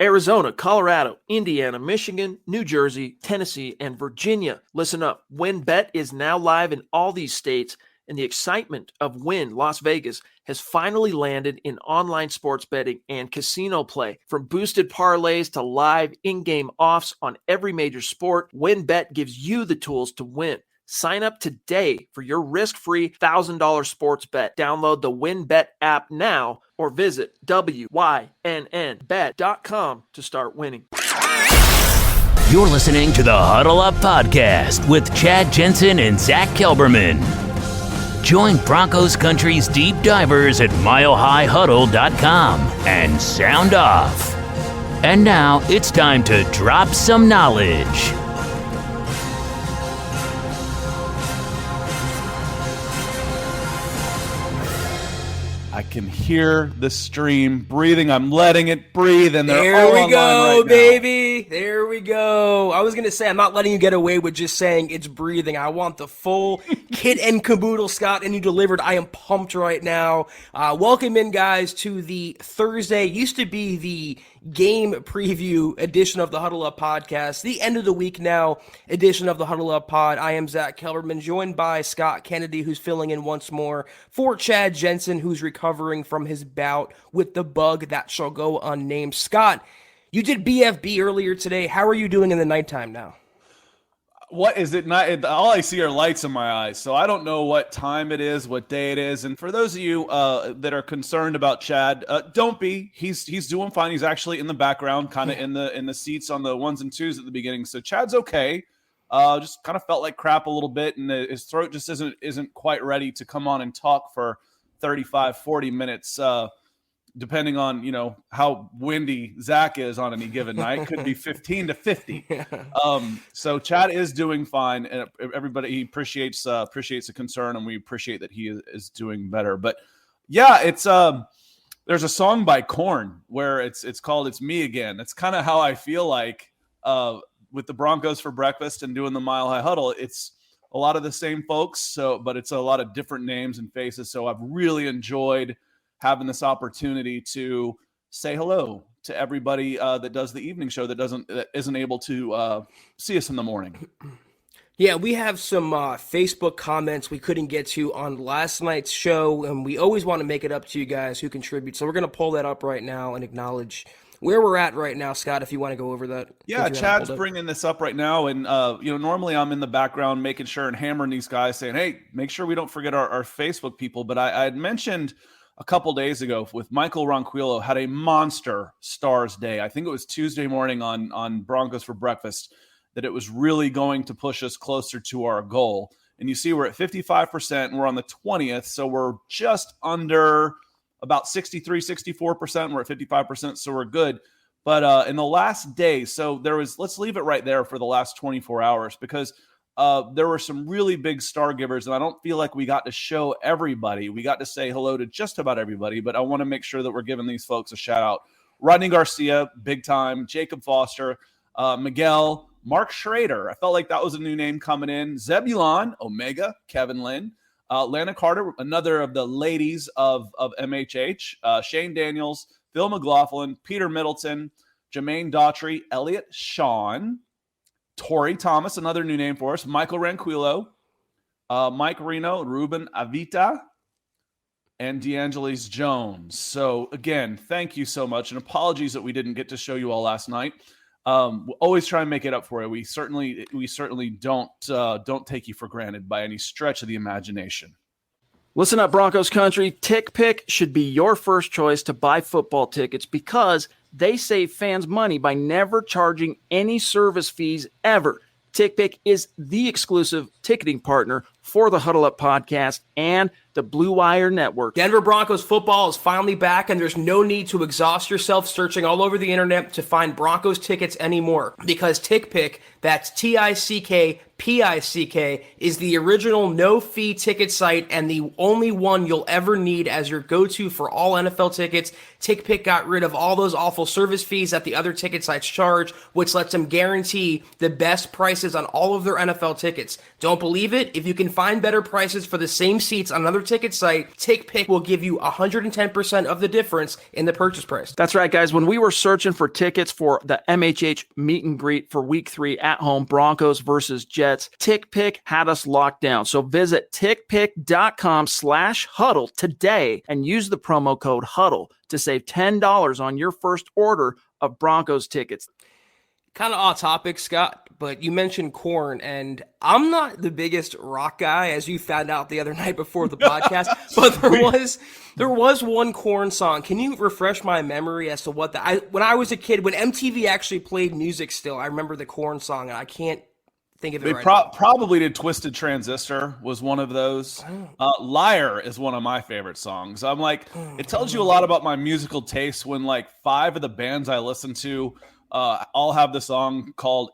Arizona, Colorado, Indiana, Michigan, New Jersey, Tennessee, and Virginia. Listen up. WynnBET is now live in all these states, and the excitement of Wynn Las Vegas has finally landed in online sports betting and casino play. From boosted parlays to live in-game offs on every major sport, WynnBET gives you the tools to win. Sign up today for your risk-free $1,000 sports bet. Download the WynnBET app now or visit wynnbet.com to start winning. You're listening to the Huddle Up Podcast with Chad Jensen and Zack Kelberman. Join Broncos Country's deep divers at milehighhuddle.com and sound off. And now it's time to drop some knowledge. I can hear the stream breathing. I'm letting it breathe, and they're there all we online go, right baby. There we go. I was going to say, I'm not letting you get away with just saying it's breathing. I want the full kit and caboodle, Scott, and you delivered. I am pumped right now. Welcome in, guys, to the Thursday. Used to be the game preview edition of the Huddle Up Podcast, the end of the week now edition of the Huddle Up Pod. I am Zack Kelberman, joined by Scott Kennedy, who's filling in once more for Chad Jensen, who's recovering from his bout with the bug that shall go unnamed. Scott, you did BFB earlier today. How are you doing in the nighttime now? What is it? Not all I see are lights in my eyes, so I don't know what time it is, what day it is. And for those of you that are concerned about Chad, don't be. He's doing fine. He's actually in the background, kind of in the seats on the ones and twos at the beginning. So Chad's okay. Just kind of felt like crap a little bit, and his throat just isn't quite ready to come on and talk for 35, 40 minutes. Depending on, how windy Zack is on any given night, could be 15 to 50. So Chad is doing fine, and everybody he appreciates the concern, and we appreciate that he is doing better. But yeah, it's there's a song by Korn where it's called "It's Me Again." That's kind of how I feel like with the Broncos for breakfast and doing the Mile High Huddle. It's a lot of the same folks, but it's a lot of different names and faces. So I've really enjoyed having this opportunity to say hello to everybody that does the evening show that isn't able to see us in the morning. Yeah, we have some Facebook comments we couldn't get to on last night's show, and we always want to make it up to you guys who contribute. So we're going to pull that up right now and acknowledge where we're at right now, Scott, if you want to go over that. Yeah, Chad's bringing this up right now, and normally I'm in the background making sure and hammering these guys, saying, hey, make sure we don't forget our Facebook people. But I had mentioned a couple days ago with Michael Ronquillo had a monster Stars day. I think it was Tuesday morning on Broncos for breakfast that it was really going to push us closer to our goal. And you see we're at 55% and we're on the 20th. So we're just under about 63, 64%. We're at 55%. So we're good. But in the last day, so let's leave it right there for the last 24 hours because there were some really big star givers, and I don't feel like we got to show everybody. We got to say hello to just about everybody, but I want to make sure that we're giving these folks a shout out. Rodney Garcia, big time. Jacob Foster, Miguel, Mark Schrader. I felt like that was a new name coming in. Zebulon, Omega, Kevin Lynn, Lana Carter, another of the ladies of MHH, Shane Daniels, Phil McLaughlin, Peter Middleton, Jermaine Daughtry, Elliot Shawn, Torrey Thomas, another new name for us, Michael Ranquillo, Mike Reno, Ruben Avita, and DeAngelis Jones. So again, thank you so much, and apologies that we didn't get to show you all last night. We'll always try and make it up for you. We certainly don't take you for granted by any stretch of the imagination. Listen up, Broncos country. TickPick should be your first choice to buy football tickets because they save fans money by never charging any service fees ever. TickPick is the exclusive ticketing partner for the Huddle Up Podcast and the Blue Wire Network. Denver Broncos football is finally back, and there's no need to exhaust yourself searching all over the internet to find Broncos tickets anymore because TickPick, that's TickPick, Pick is the original no-fee ticket site and the only one you'll ever need as your go-to for all NFL tickets. TickPick got rid of all those awful service fees that the other ticket sites charge, which lets them guarantee the best prices on all of their NFL tickets. Don't believe it? If you can find better prices for the same seats on another ticket site, TickPick will give you 110% of the difference in the purchase price. That's right, guys. When we were searching for tickets for the MHH meet and greet for week 3 at home, Broncos versus Jets, TickPick had us locked down. So visit tickpick.com/huddle today and use the promo code HUDDLE to save $10 on your first order of Broncos tickets. Kind of off topic, Scott, but you mentioned Korn, and I'm not the biggest rock guy, as you found out the other night before the podcast, but there was one Korn song. Can you refresh my memory as to what when I was a kid, when MTV actually played music still, I remember the Korn song, and I can't think of it right now. Probably did Twisted Transistor was one of those. Liar is one of my favorite songs. I'm like, it tells you a lot about my musical taste when like 5 of the bands I listen to all have the song called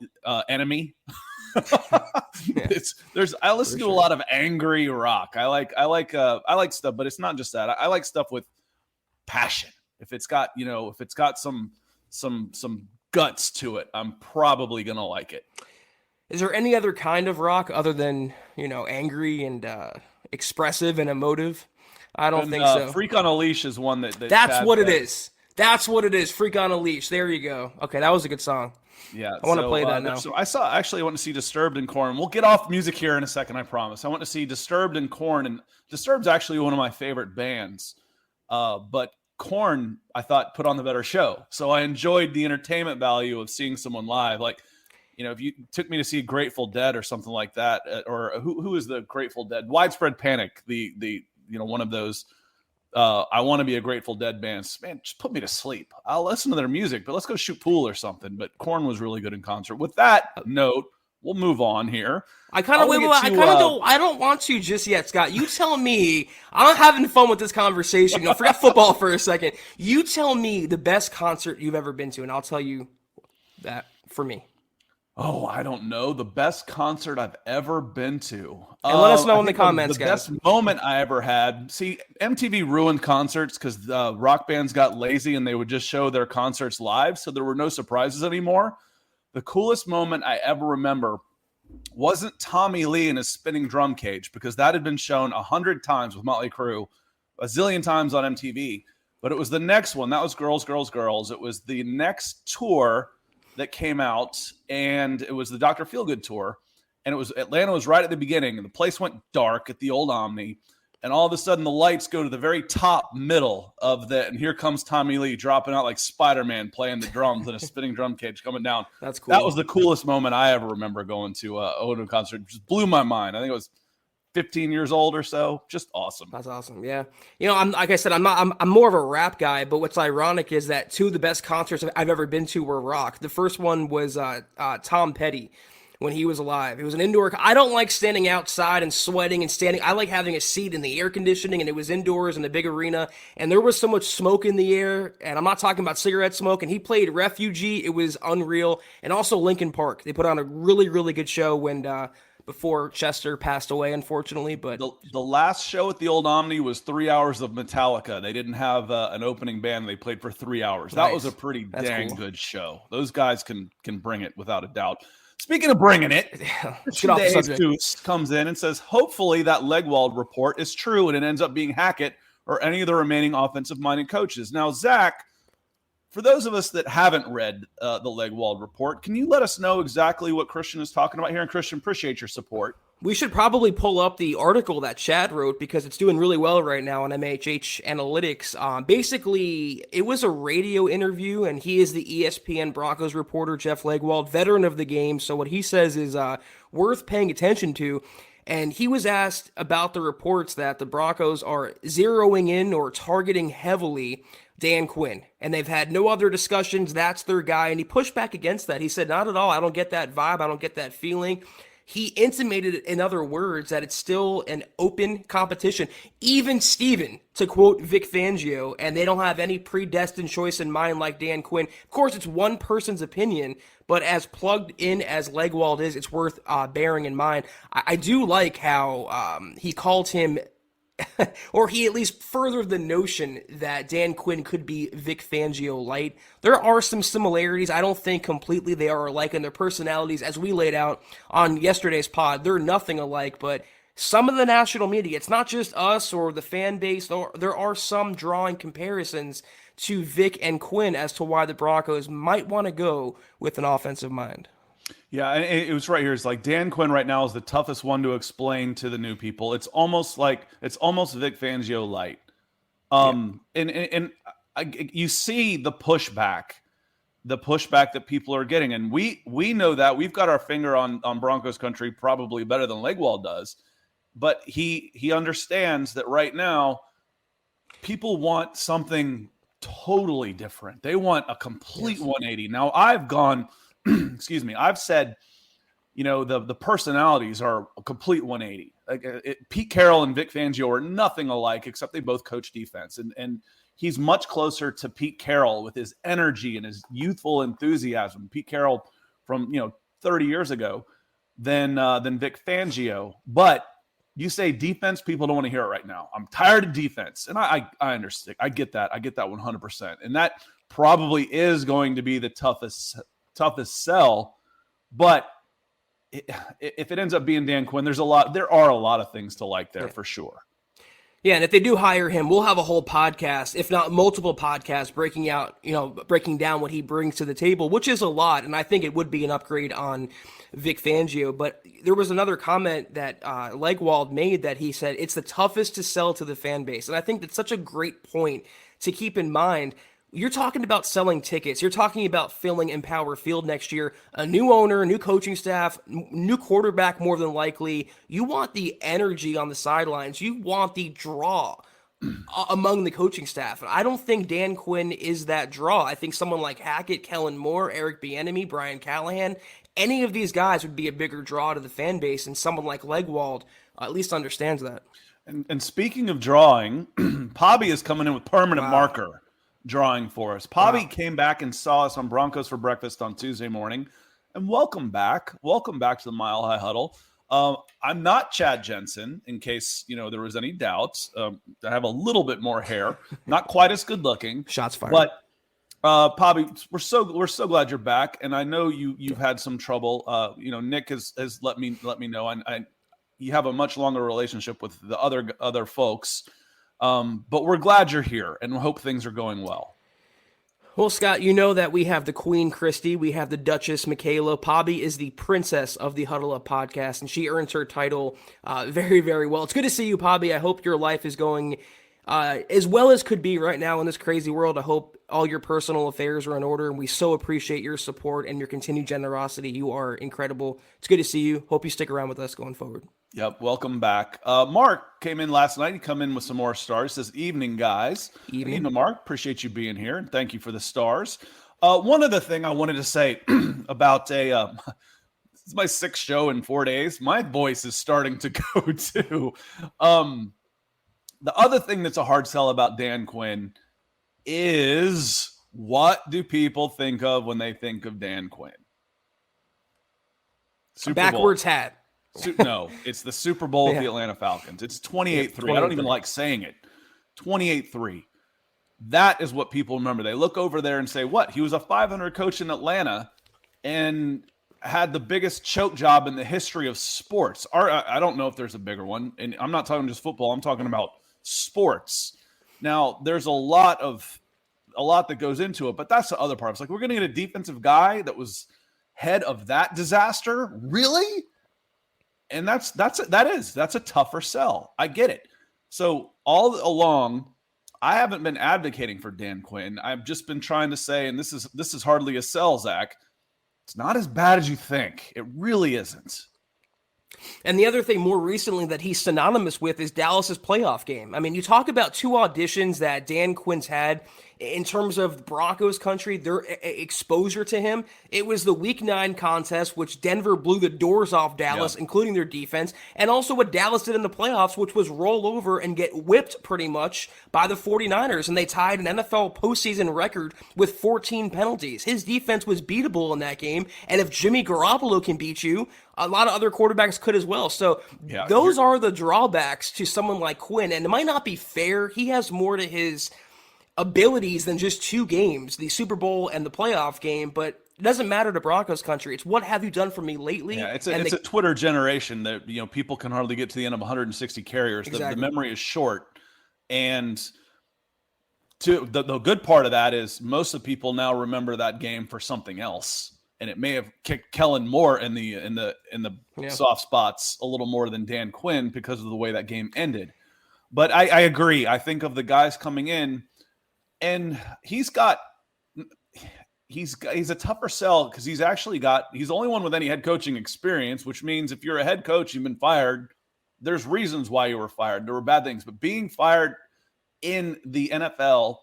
Enemy. I listen to a lot of angry rock. I like stuff, but it's not just that. I like stuff with passion. If it's got some guts to it, I'm probably gonna like it. Is there any other kind of rock other than, angry and expressive and emotive? I don't think so. Freak on a Leash is one that That's what it is. That's what it is. Freak on a Leash. There you go. Okay, that was a good song. Yeah. I want to play that now. So I went to see Disturbed and Korn. We'll get off music here in a second, I promise. I went to see Disturbed and Korn, and Disturbed's actually one of my favorite bands. But Korn, I thought, put on the better show. So I enjoyed the entertainment value of seeing someone live. Like, if you took me to see Grateful Dead or something like that, or who is the Grateful Dead? Widespread Panic, the one of those. I want to be a Grateful Dead band. Man, just put me to sleep. I'll listen to their music, but let's go shoot pool or something. But Korn was really good in concert. With that note, we'll move on here. I don't want to just yet, Scott. You tell me. I'm having fun with this conversation. Forget football for a second. You tell me the best concert you've ever been to, and I'll tell you that for me. Oh, I don't know. The best concert I've ever been to. And let us know in the comments, guys. The best moment I ever had. See, MTV ruined concerts because rock bands got lazy and they would just show their concerts live, so there were no surprises anymore. The coolest moment I ever remember wasn't Tommy Lee in his spinning drum cage, because that had been shown 100 times with Motley Crue, a zillion times on MTV. But it was the next one. That was Girls, Girls, Girls. It was the next tour that came out, and it was the Dr. Feelgood tour, and it was Atlanta was right at the beginning, and the place went dark at the old Omni, and all of a sudden the lights go to the very top middle of and here comes Tommy Lee dropping out like Spider-Man playing the drums in a spinning drum cage coming down. That's cool. That was the coolest moment I ever remember going to a concert. It just blew my mind. I think it was 15 years old or so. Just awesome. That's awesome. Yeah. I'm like I said, I'm more of a rap guy, but what's ironic is that 2 of the best concerts I've ever been to were rock. The first one was Tom Petty when he was alive. It was an indoor. I don't like standing outside and sweating and standing. I like having a seat in the air conditioning, and it was indoors in a big arena, and there was so much smoke in the air, and I'm not talking about cigarette smoke, and he played Refugee. It was unreal. And also Linkin Park. They put on a really, really good show before Chester passed away, unfortunately. But the last show at the old Omni was 3 hours of Metallica. They didn't have an opening band. They played for 3 hours. Nice. That was a pretty dang good show. Those guys can bring it without a doubt. Speaking of bringing it, Jesus comes in and says, hopefully that Legwald report is true and it ends up being Hackett or any of the remaining offensive-minded coaches. Now, Zack, for those of us that haven't read the Legwald report, can you let us know exactly what Christian is talking about here? And Christian, appreciate your support. We should probably pull up the article that Chad wrote because it's doing really well right now on MHH Analytics. Basically, it was a radio interview, and he is the ESPN Broncos reporter, Jeff Legwald, veteran of the game. So what he says is worth paying attention to. And he was asked about the reports that the Broncos are zeroing in or targeting heavily Dan Quinn, and they've had no other discussions. That's their guy, and he pushed back against that. He said, not at all. I don't get that vibe. I don't get that feeling. he intimated, in other words, that it's still an open competition. Even Steven, to quote Vic Fangio, and they don't have any predestined choice in mind like Dan Quinn. Of course, it's one person's opinion, but as plugged in as Legwald is, it's worth bearing in mind. I do like how he called him or he at least furthered the notion that Dan Quinn could be Vic Fangio light. There are some similarities. I don't think completely they are alike in their personalities, as we laid out on yesterday's pod. They're nothing alike, but some of the national media, it's not just us or the fan base, there are some drawing comparisons to Vic and Quinn as to why the Broncos might want to go with an offensive mind. Yeah, and it was right here. It's like Dan Quinn right now is the toughest one to explain to the new people. It's almost Vic Fangio light. You see the pushback that people are getting, and we know that we've got our finger on Broncos country probably better than Legwald does, but he understands that right now people want something totally different. They want a complete 180. Now I've gone. Excuse me. I've said, the personalities are a complete 180. Pete Carroll and Vic Fangio are nothing alike, except they both coach defense. And he's much closer to Pete Carroll with his energy and his youthful enthusiasm. Pete Carroll from 30 years ago than Vic Fangio. But you say defense, people don't want to hear it right now. I'm tired of defense, and I understand. I get that. I get that 100%. And that probably is going to be the toughest sell, but if it ends up being Dan Quinn, there are a lot of things to like there for sure. Yeah, and if they do hire him, we'll have a whole podcast, if not multiple podcasts, breaking down what he brings to the table, which is a lot, and I think it would be an upgrade on Vic Fangio. But there was another comment that Legwald made that he said it's the toughest to sell to the fan base, and I think that's such a great point to keep in mind. You're talking about selling tickets. You're talking about filling Empower Field next year. A new owner, a new coaching staff, new quarterback more than likely. You want the energy on the sidelines. You want the draw among the coaching staff. I don't think Dan Quinn is that draw. I think someone like Hackett, Kellen Moore, Eric Bieniemy, Brian Callahan, any of these guys would be a bigger draw to the fan base, and someone like Legwald at least understands that. And speaking of drawing, Pobby is coming in with permanent marker drawing for us. Pobby came back and saw us on Broncos for Breakfast on Tuesday morning. And welcome back. Welcome back to the Mile High Huddle. I'm not Chad Jensen, in case there was any doubts. I have a little bit more hair, not quite as good looking. Shots fired. But Pobby, we're so glad you're back. And I know you've had some trouble. Nick has let me know. You have a much longer relationship with the other folks. But we're glad you're here and we hope things are going well. Well, Scott, you know that we have the Queen Christy, we have the Duchess Michaela. Pobby is the princess of the Huddle Up podcast, and she earns her title very, very well. It's good to see you, Pobby. I hope your life is going as well as could be right now in this crazy world. I hope all your personal affairs are in order, and we so appreciate your support and your continued generosity. You are incredible. It's good to see you. Hope you stick around with us going forward. Yep, welcome back. Mark came in last night. He come in with some more stars. Says, evening, guys. Evening, Mark. Appreciate you being here, and thank you for the stars. One other thing I wanted to say about this is my 6th show in 4 days. My voice is starting to go too. The other thing that's a hard sell about Dan Quinn is, what do people think of when they think of Dan Quinn? Backwards hat. No, it's the Super Bowl with the Atlanta Falcons. It's 28-3. I don't even like saying it. 28-3. That is what people remember. They look over there and say, what? He was a 500 coach in Atlanta and had the biggest choke job in the history of sports. I don't know if there's a bigger one. And I'm not talking just football. I'm talking about sports. Now, there's a lot that goes into it, but that's the other part. It's like, we're going to get a defensive guy that was head of that disaster? Really? And that's a tougher sell. I get it. So all along, I haven't been advocating for Dan Quinn. I've just been trying to say, and this is hardly a sell, Zach, it's not as bad as you think. It really isn't. And the other thing more recently that he's synonymous with is Dallas's playoff game. I mean, you talk about 2 auditions that Dan Quinn's had in terms of Broncos country, their exposure to him, it was the Week 9 contest, which Denver blew the doors off Dallas, including their defense, and also what Dallas did in the playoffs, which was roll over and get whipped pretty much by the 49ers, and they tied an NFL postseason record with 14 penalties. His defense was beatable in that game, and if Jimmy Garoppolo can beat you, a lot of other quarterbacks could as well. So those are the drawbacks to someone like Quinn, and it might not be fair. He has more to his abilities than just 2 games, the Super Bowl and the playoff game, but it doesn't matter to Broncos country. It's what have you done for me lately? Yeah, it's a Twitter generation that, people can hardly get to the end of 160 carriers. Exactly. The memory is short. And the good part of that is most of the people now remember that game for something else. And it may have kicked Kellen more in the soft spots a little more than Dan Quinn because of the way that game ended. But I agree. I think of the guys coming in, and he's a tougher sell because he's the only one with any head coaching experience, which means if you're a head coach, you've been fired, there's reasons why you were fired. There were bad things, but being fired in the NFL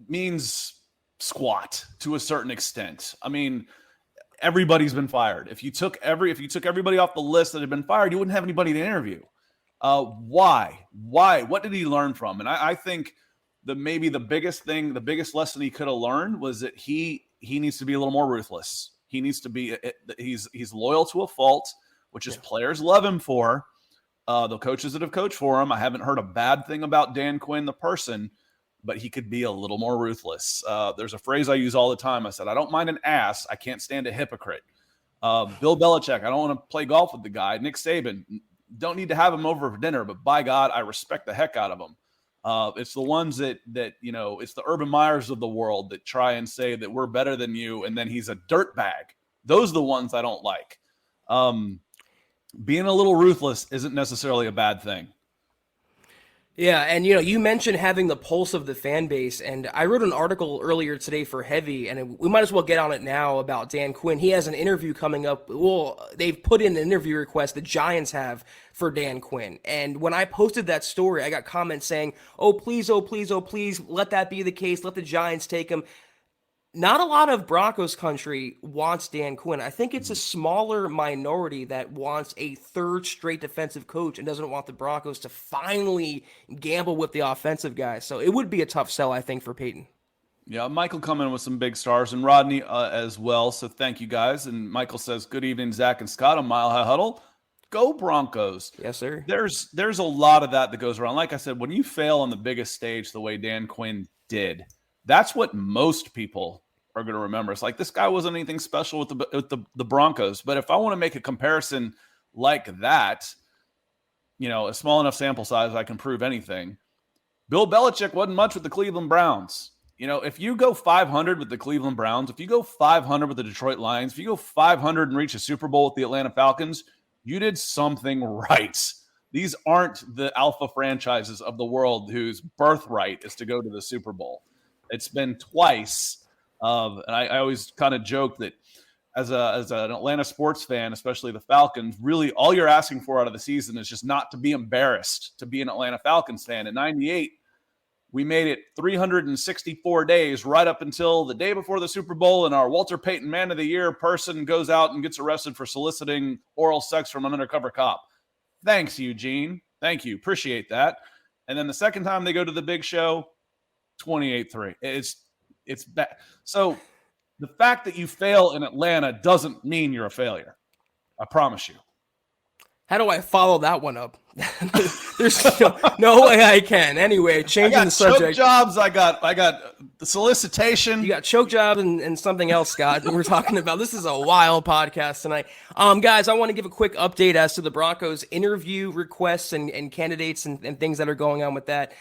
means squat to a certain extent. I mean, everybody's been fired. If you took everybody off the list that had been fired, you wouldn't have anybody to interview. Why? What did he learn from? And I think maybe the biggest lesson he could have learned was that he needs to be a little more ruthless. He needs to be, he's loyal to a fault, which is players love him for. The coaches that have coached for him, I haven't heard a bad thing about Dan Quinn, the person, but he could be a little more ruthless. There's a phrase I use all the time. I said, I don't mind an ass. I can't stand a hypocrite. Bill Belichick, I don't want to play golf with the guy. Nick Saban, don't need to have him over for dinner, but by God, I respect the heck out of him. It's the ones that it's the Urban Meyers of the world that try and say that we're better than you, and then he's a dirtbag. Those are the ones I don't like. Being a little ruthless isn't necessarily a bad thing. Yeah, and you mentioned having the pulse of the fan base, and I wrote an article earlier today for Heavy, and we might as well get on it now about Dan Quinn. He has an interview coming up. Well, they've put in an interview request, the Giants have, for Dan Quinn. And when I posted that story, I got comments saying, oh, please, let that be the case. Let the Giants take him. Not a lot of Broncos country wants Dan Quinn. I think it's a smaller minority that wants a third straight defensive coach and doesn't want the Broncos to finally gamble with the offensive guys. So it would be a tough sell, I think, for Paton. Yeah, Michael coming in with some big stars, and Rodney as well. So thank you, guys. And Michael says, good evening, Zack and Scott on Mile High Huddle. Go Broncos. Yes, sir. There's a lot of that goes around. Like I said, when you fail on the biggest stage the way Dan Quinn did, that's what most people are going to remember. It's like, this guy wasn't anything special with the Broncos. But if I want to make a comparison like that, a small enough sample size, I can prove anything. Bill Belichick wasn't much with the Cleveland Browns. If you go 500 with the Cleveland Browns, if you go 500 with the Detroit Lions, if you go 500 and reach a Super Bowl with the Atlanta Falcons, you did something right. These aren't the alpha franchises of the world whose birthright is to go to the Super Bowl. It's been twice. And I always kind of joke that as an Atlanta sports fan, especially the Falcons, really all you're asking for out of the season is just not to be embarrassed to be an Atlanta Falcons fan. In 98, we made it 364 days right up until the day before the Super Bowl, and our Walter Payton Man of the Year person goes out and gets arrested for soliciting oral sex from an undercover cop. Thanks, Eugene. Thank you. Appreciate that. And then the second time they go to the big show, 28-3. It's bad. So the fact that you fail in Atlanta doesn't mean you're a failure. I promise you. How do I follow that one up? There's no way I can. Anyway, changing the subject. Choke jobs. I got the solicitation. You got choke jobs and something else, Scott. We're talking about. This is a wild podcast tonight. Guys, I want to give a quick update as to the Broncos interview requests and candidates and things that are going on with that.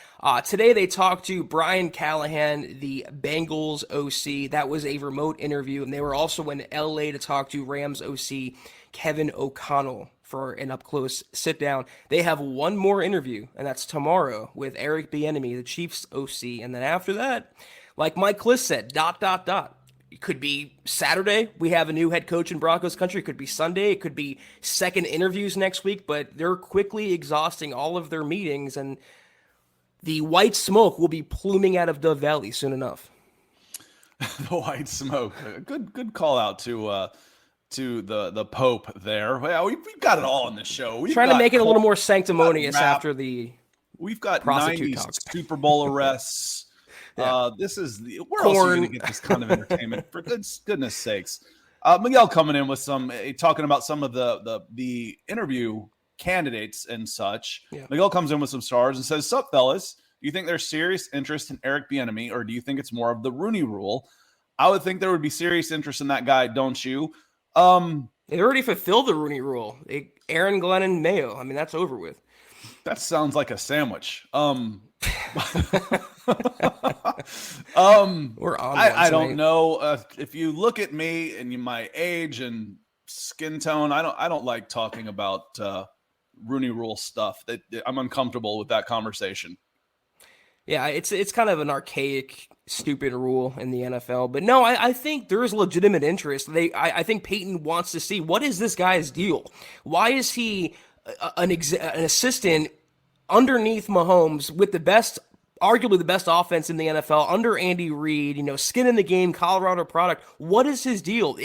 Today they talked to Brian Callahan, the Bengals OC. That was a remote interview, and they were also in LA to talk to Rams OC Kevin O'Connell for an up-close sit-down. They have one more interview, and that's tomorrow with Eric Bieniemy, the Chiefs OC. And then after that, like Mike Kliss said, ... It could be Saturday. We have a new head coach in Broncos country. It could be Sunday. It could be second interviews next week, but they're quickly exhausting all of their meetings. And the white smoke will be pluming out of Dove Valley soon enough. The white smoke. Good call out to the Pope there. Well, we've got it all on the show. We've Trying to make it a little more we've sanctimonious got rap, after the we've got prostitute 90s talk. Super Bowl arrests. Yeah. This is where else are you going to get this kind of entertainment? For goodness sakes. Miguel coming in with some talking about some of the interview candidates and such. Yeah. Miguel comes in with some stars and says, "Sup, fellas? Do you think there's serious interest in Eric Bieniemy, or do you think it's more of the Rooney Rule?" I would think there would be serious interest in that guy, don't you? They already fulfilled the Rooney Rule. Aaron, Glenn, and Mayo. I mean, that's over with. That sounds like a sandwich. We're on. I don't know if you look at me and my age and skin tone. I don't like talking about Rooney Rule stuff. That I'm uncomfortable with that conversation. Yeah, it's kind of an archaic, stupid rule in the NFL. But no, I think there is legitimate interest. I think Peyton wants to see, what is this guy's deal? Why is he an assistant underneath Mahomes with arguably the best offense in the NFL under Andy Reid, skin in the game, Colorado product? What is his deal?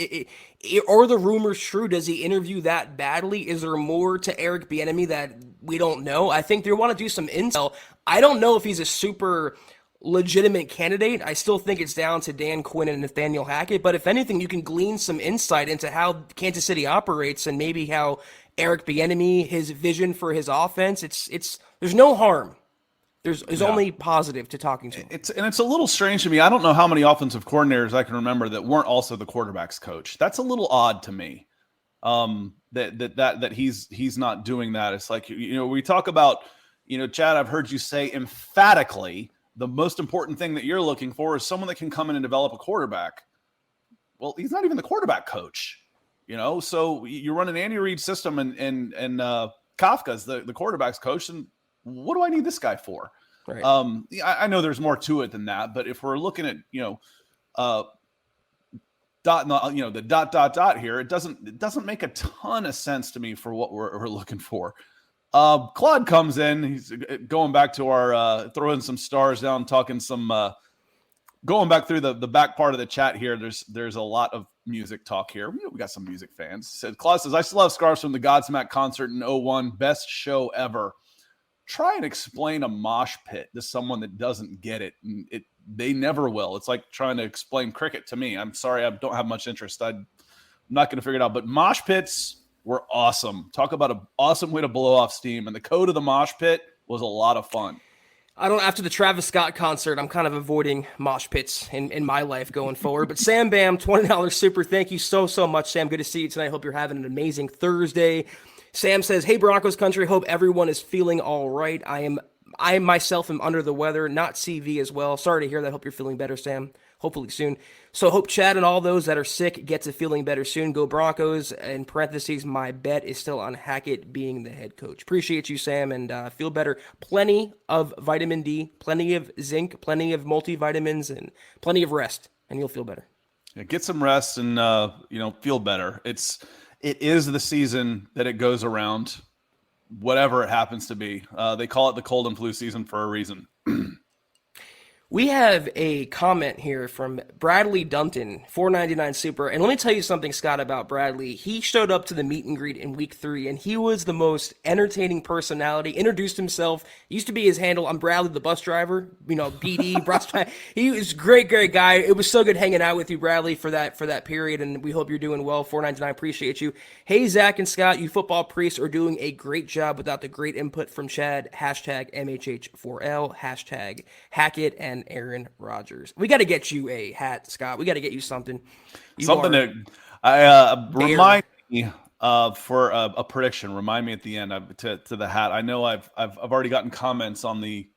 Are the rumors true? Does he interview that badly? Is there more to Eric Bieniemy that we don't know? I think they want to do some intel. I don't know if he's a super legitimate candidate. I still think it's down to Dan Quinn and Nathaniel Hackett, but if anything, you can glean some insight into how Kansas City operates and maybe how Eric Bieniemy, his vision for his offense. There's no harm. There's only positive to talking to him. It's a little strange to me. I don't know how many offensive coordinators I can remember that weren't also the quarterback's coach. That's a little odd to me. That he's not doing that. It's like, we talk about, Chad, I've heard you say emphatically the most important thing that you're looking for is someone that can come in and develop a quarterback. Well, he's not even the quarterback coach, so you run an Andy Reid system and Kafka's the quarterback's coach. And what do I need this guy for? Right. I know there's more to it than that, but if we're looking at, the dot here, it doesn't make a ton of sense to me for what we're looking for. Claude comes in. He's going back to our throwing some stars down, talking some going back through the back part of the chat here. There's a lot of music talk here. We got some music fans. Claude says, "I still have scars from the Godsmack concert in 2001. Best show ever." Try and explain a mosh pit to someone that doesn't get it. And they never will. It's like trying to explain cricket to me. I'm sorry, I don't have much interest. I'm not going to figure it out. But mosh pits were awesome. Talk about an awesome way to blow off steam. And the code of the mosh pit was a lot of fun. After the Travis Scott concert, I'm kind of avoiding mosh pits in my life going forward. But Sam Bam, $20 super. Thank you so much, Sam. Good to see you tonight. Hope you're having an amazing Thursday. Sam says, "Hey, Broncos country, hope everyone is feeling all right. I myself am under the weather, not CV as well. Sorry to hear that. Hope you're feeling better, Sam. Hopefully soon. So hope Chad and all those that are sick get to feeling better soon. Go Broncos." In parentheses, my bet is still on Hackett being the head coach. Appreciate you, Sam, and feel better. Plenty of vitamin D, plenty of zinc, plenty of multivitamins, and plenty of rest, and you'll feel better. Yeah, get some rest and feel better. It is the season that it goes around, whatever it happens to be. They call it the cold and flu season for a reason. We have a comment here from Bradley Dunton, $4.99 super. And let me tell you something, Scott, about Bradley. He showed up to the meet and greet in week 3, and he was the most entertaining personality. Introduced himself. Used to be his handle, "I'm Bradley, the bus driver." BD, bus driver. He was a great guy. It was so good hanging out with you, Bradley, for that period, and we hope you're doing well. $4.99, appreciate you. Hey, Zach and Scott, you football priests are doing a great job without the great input from Chad. Hashtag MHH4L. Hashtag Hackett and Aaron Rodgers. We got to get you a hat, Scott. We got to get you something. Remind me for a prediction. Remind me at the end to the hat. I know I've already gotten comments on the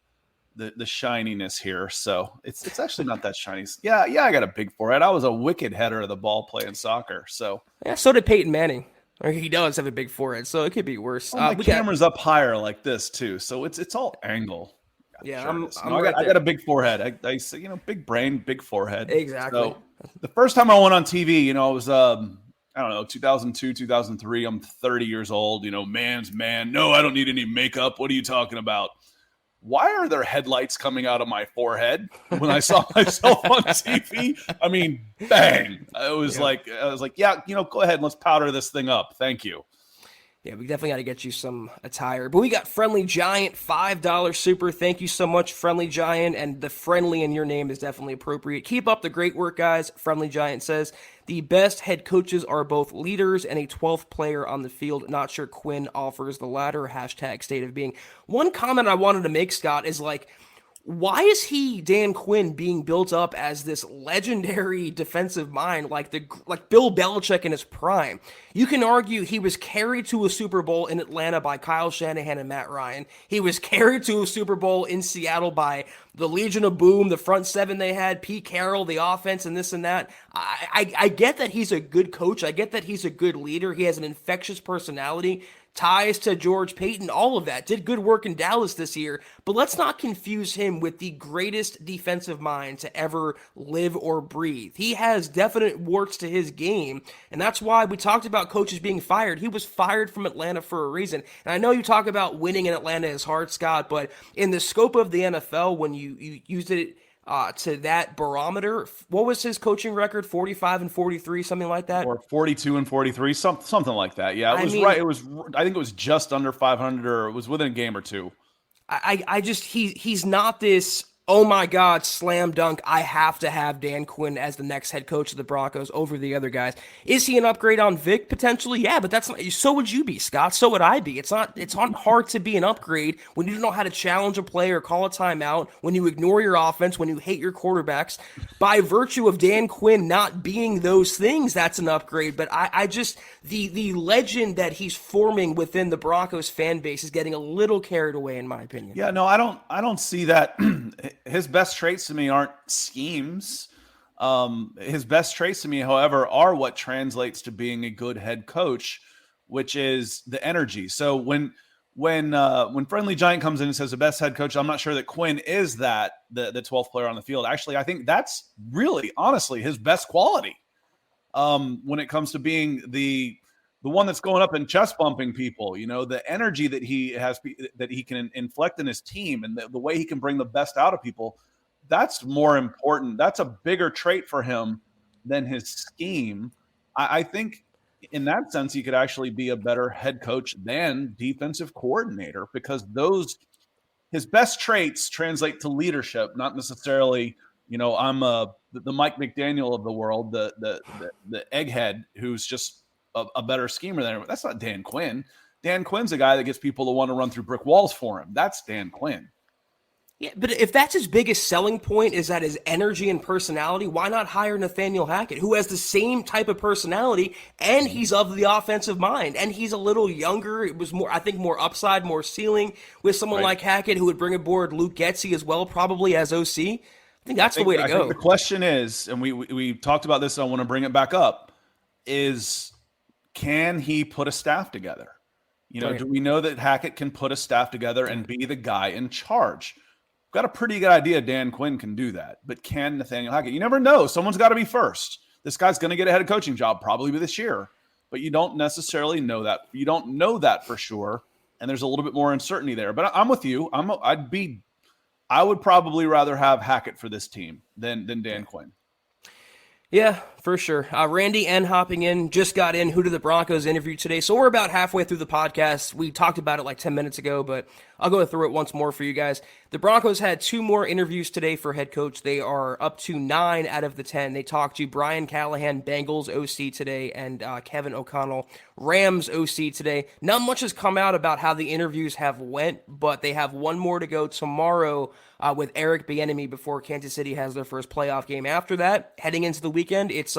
shininess here, so it's actually not that shiny. Yeah, I got a big forehead. I was a wicked header of the ball playing soccer. So yeah, so did Peyton Manning. Or he does have a big forehead, so it could be worse. My camera's up higher like this too, so it's all angle. Yeah, sure I got a big forehead. I say, big brain, big forehead. Exactly. So the first time I went on TV, I was, 2002, 2003. I'm 30 years old. Man's man. No, I don't need any makeup. What are you talking about? why are there headlights coming out of my forehead when I saw myself on TV? I mean, bang. I was like, yeah, go ahead and let's powder this thing up. Thank you. Yeah, we definitely got to get you some attire. But we got Friendly Giant, $5 super. Thank you so much, Friendly Giant. And the friendly in your name is definitely appropriate. Keep up the great work, guys. Friendly Giant says, the best head coaches are both leaders and a 12th player on the field. Not sure Quinn offers the latter. Hashtag state of being. One comment I wanted to make, Scott, is like, why is Dan Quinn being built up as this legendary defensive mind like Bill Belichick in his prime? You can argue he was carried to a Super Bowl in Atlanta by Kyle Shanahan and Matt Ryan. He was carried to a Super Bowl in Seattle by the Legion of Boom, the front seven they had, Pete Carroll, the offense, and this and that. I get that he's a good coach. I get that he's a good leader. He has an infectious personality. Ties to George Paton, all of that. Did good work in Dallas this year, but let's not confuse him with the greatest defensive mind to ever live or breathe. He has definite warts to his game, and that's why we talked about coaches being fired. He was fired from Atlanta for a reason. And I know you talk about winning in Atlanta is hard, Scott, but in the scope of the NFL, when you used it to that barometer, what was his coaching record? 45-43, something like that, or 42-43, something like that. Yeah, it was right. It was. I think it was just under 500, or it was within a game or two. I just he's not this, oh my God, slam dunk, I have to have Dan Quinn as the next head coach of the Broncos over the other guys. Is he an upgrade on Vic? Potentially, yeah, but that's not, so would you be, Scott. So would I be. It's not hard to be an upgrade when you don't know how to challenge a play or call a timeout, when you ignore your offense, when you hate your quarterbacks. By virtue of Dan Quinn not being those things, that's an upgrade. But I just, the legend that he's forming within the Broncos fan base is getting a little carried away, in my opinion. Yeah, no, I don't see that. His best traits to me aren't schemes. His best traits to me, however, are what translates to being a good head coach, which is the energy. So when Friendly Giant comes in and says the best head coach, I'm not sure that Quinn is that the 12th player on the field. Actually, I think that's really, honestly, his best quality. When it comes to being the one that's going up and chest bumping people, the energy that he has, that he can inflect in his team, and the way he can bring the best out of people, that's more important. That's a bigger trait for him than his scheme. I think in that sense, he could actually be a better head coach than defensive coordinator, because his best traits translate to leadership, not necessarily, I'm the Mike McDaniel of the world, the egghead who's just a better schemer than him. That's not Dan Quinn. Dan Quinn's a guy that gets people to want to run through brick walls for him. That's Dan Quinn. Yeah, but if that's his biggest selling point, is that his energy and personality, why not hire Nathaniel Hackett, who has the same type of personality, and he's of the offensive mind, and he's a little younger. It was more, I think, more upside, more ceiling with someone like Hackett, who would bring aboard Luke Getsy as well, probably as OC. I think that's the way to go. I think the question is, and we talked about this, so I want to bring it back up, is can he put a staff together? Do we know that Hackett can put a staff together and be the guy in charge? Got a pretty good idea Dan Quinn can do that, but can Nathaniel Hackett? You never know. Someone's got to be first. This guy's going to get a head coaching job probably this year, but you don't necessarily know that. You don't know that for sure, and there's a little bit more uncertainty there. But I'm with you. I would probably rather have Hackett for this team than Dan Quinn. Yeah, for sure. Randy N hopping in, just got in. Who did the Broncos interview today? So we're about halfway through the podcast. We talked about it like 10 minutes ago, but I'll go through it once more for you guys. The Broncos had 2 more interviews today for head coach. They are up to 9 out of the 10. They talked to Brian Callahan, Bengals OC today, and Kevin O'Connell, Rams OC today. Not much has come out about how the interviews have went, but they have 1 more to go tomorrow with Eric Bieniemy before Kansas City has their first playoff game. After that, heading into the weekend, it's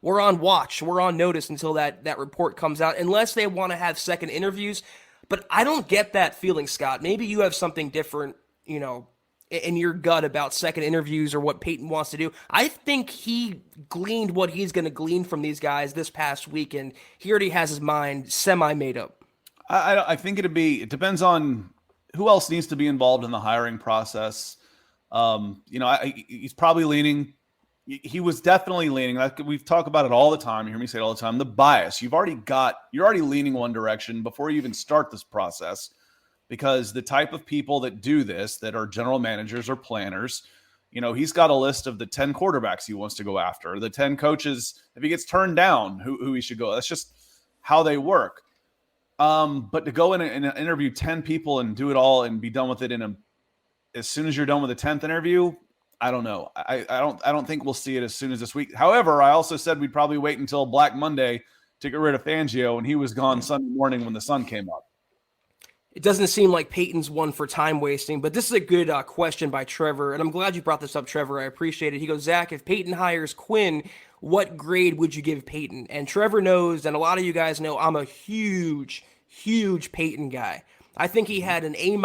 we're on watch, we're on notice until that report comes out, unless they want to have second interviews. But I don't get that feeling, Scott. Maybe you have something different, in your gut about second interviews or what Peyton wants to do. I think he gleaned what he's going to glean from these guys this past week, and he already has his mind semi-made up. I think it depends on who else needs to be involved in the hiring process. He's probably leaning. He was definitely leaning. Like we've talked about it all the time. You hear me say it all the time. The bias. You're already leaning one direction before you even start this process, because the type of people that do this, that are general managers or planners, he's got a list of the 10 quarterbacks he wants to go after, the 10 coaches, if he gets turned down, who he should go. That's just how they work. But to go in and interview 10 people and do it all and be done with it as soon as you're done with the 10th interview, I don't know. I don't think we'll see it as soon as this week. However, I also said we'd probably wait until Black Monday to get rid of Fangio, and he was gone Sunday morning when the sun came up. It doesn't seem like Peyton's one for time wasting, but this is a good question by Trevor, and I'm glad you brought this up, Trevor. I appreciate it. He goes, Zach, if Peyton hires Quinn, what grade would you give Peyton? And Trevor knows, and a lot of you guys know, I'm a huge Peyton guy. I think he had an A-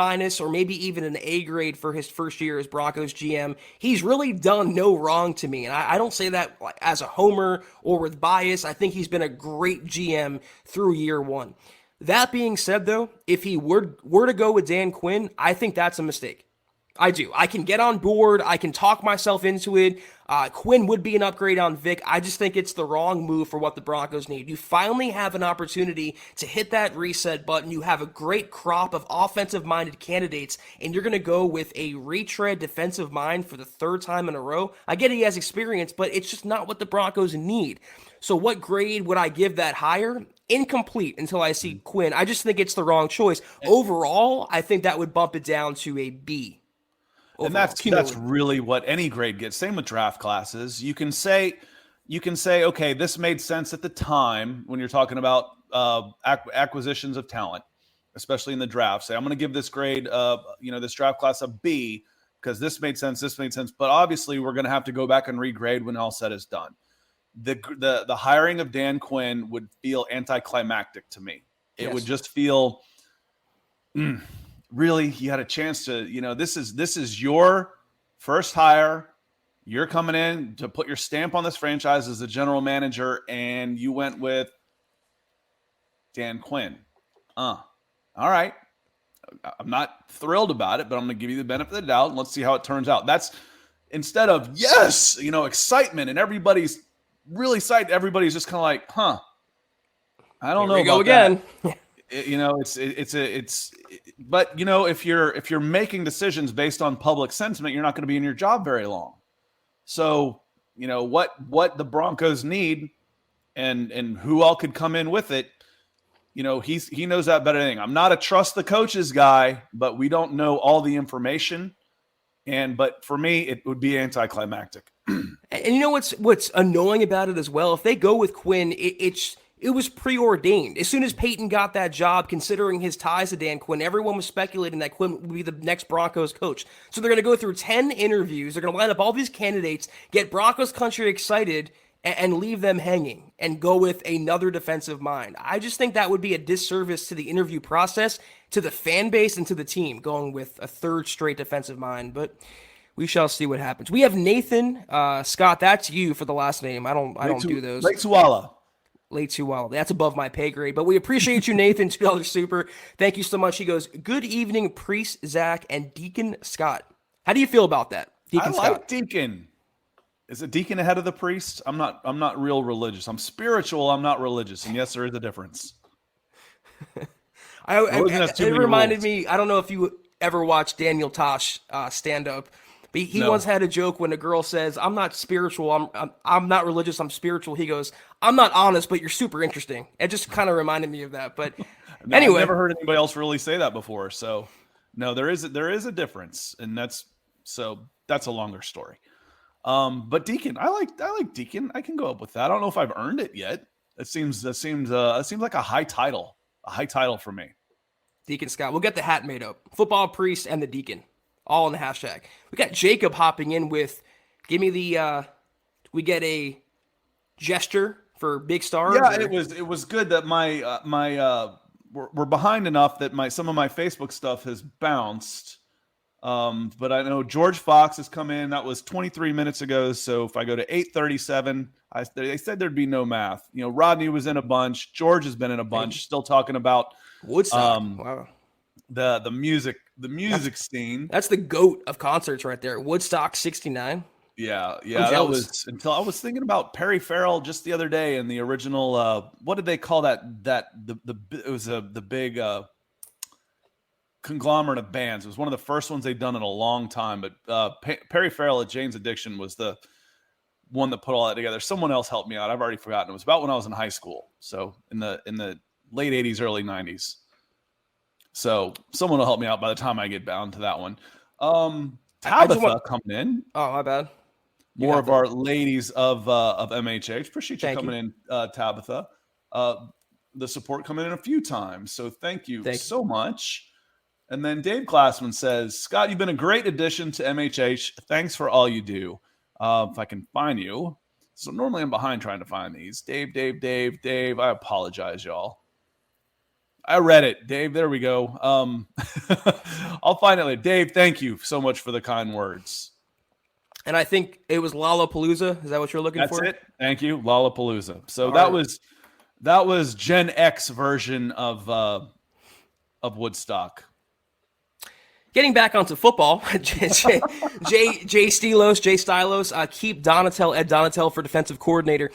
or maybe even an A grade for his first year as Broncos GM. He's really done no wrong to me, and I don't say that as a homer or with bias. I think he's been a great GM through year one. That being said, though, if he were to go with Dan Quinn, I think that's a mistake. I do. I can get on board. I can talk myself into it. Quinn would be an upgrade on Vic. I just think it's the wrong move for what the Broncos need. You finally have an opportunity to hit that reset button. You have a great crop of offensive-minded candidates, and you're going to go with a retread defensive mind for the third time in a row. I get he has experience, but it's just not what the Broncos need. So what grade would I give that higher? Incomplete until I see Quinn. I just think it's the wrong choice. Overall, I think that would bump it down to a B. And that's really what any grade gets. Same with draft classes. You can say, okay, this made sense at the time when you're talking about acquisitions of talent, especially in the draft. Say, I'm going to give this grade, this draft class a B because this made sense. But obviously, we're going to have to go back and regrade when all said is done. The hiring of Dan Quinn would feel anticlimactic to me. It would just feel. Really, you had a chance to, this is your first hire. You're coming in to put your stamp on this franchise as a general manager, and you went with Dan Quinn. All right. I'm not thrilled about it, but I'm going to give you the benefit of the doubt, and let's see how it turns out. That's instead of, yes, excitement, and everybody's really psyched. Everybody's just kind of like, I don't know about go again. That. But if you're making decisions based on public sentiment, you're not going to be in your job very long. So, what the Broncos need and who all could come in with it, he knows that better than anything. I'm not a trust the coaches guy, but we don't know all the information. But for me, it would be anticlimactic. And what's annoying about it as well? If they go with Quinn, it was preordained. As soon as Peyton got that job, considering his ties to Dan Quinn, everyone was speculating that Quinn would be the next Broncos coach. So they're going to go through 10 interviews. They're going to line up all these candidates, get Broncos country excited, and leave them hanging and go with another defensive mind. I just think that would be a disservice to the interview process, to the fan base, and to the team, going with a third straight defensive mind. But we shall see what happens. We have Nathan. Scott, that's you for the last name. I don't do those. Leituala. That's above my pay grade, but we appreciate you, Nathan. $2 super. Thank you so much. He goes, good evening, Priest, Zach, and Deacon Scott. How do you feel about that, Deacon Scott? Like Deacon. Is a deacon ahead of the priest? I'm not real religious. I'm spiritual. I'm not religious. And yes, there is a difference. It reminded me, I don't know if you ever watched Daniel Tosh stand up. But he once had a joke when a girl says, I'm not spiritual, I'm not religious, I'm spiritual. He goes, I'm not honest, but you're super interesting. It just kind of reminded me of that. But anyway. I've never heard anybody else really say that before. So, no, there is a difference. And that's a longer story. But Deacon, I like Deacon. I can go up with that. I don't know if I've earned it yet. It seems like a high title for me. Deacon Scott. We'll get the hat made up. Football Priest and the Deacon. All in the hashtag. We got Jacob hopping in with, give me the, we get a gesture for big stars. Yeah, it was good that we're behind enough that some of my Facebook stuff has bounced. But I know George Fox has come in. That was 23 minutes ago. So if I go to 8:37, they said there'd be no math. Rodney was in a bunch. George has been in a bunch. Still talking about Woodstock. Wow. The music scene. That's the GOAT of concerts right there. Woodstock 69. Yeah. That was until I was thinking about Perry Farrell just the other day in the original. What did they call that? It was the big conglomerate of bands. It was one of the first ones they'd done in a long time. But Perry Farrell at Jane's Addiction was the one that put all that together. Someone else helped me out. I've already forgotten. It was about when I was in high school. So in the late 80s, early 90s. So someone will help me out by the time I get bound to that one. Tabitha coming in. Oh, my bad. More of our ladies of MHH. Appreciate you coming in, Tabitha. The support coming in a few times. So thank you so much. And then Dave Glassman says, Scott, you've been a great addition to MHH. Thanks for all you do. If I can find you. So normally I'm behind trying to find these. Dave. I apologize, y'all. I read it. Dave, there we go. I'll find it later. Dave, thank you so much for the kind words. And I think it was Lollapalooza. Is that what you're looking for? That's it. Thank you. Lollapalooza. So that was Gen X version of Woodstock. Getting back onto football, Jay Stylos, keep Ed Donatel for defensive coordinator.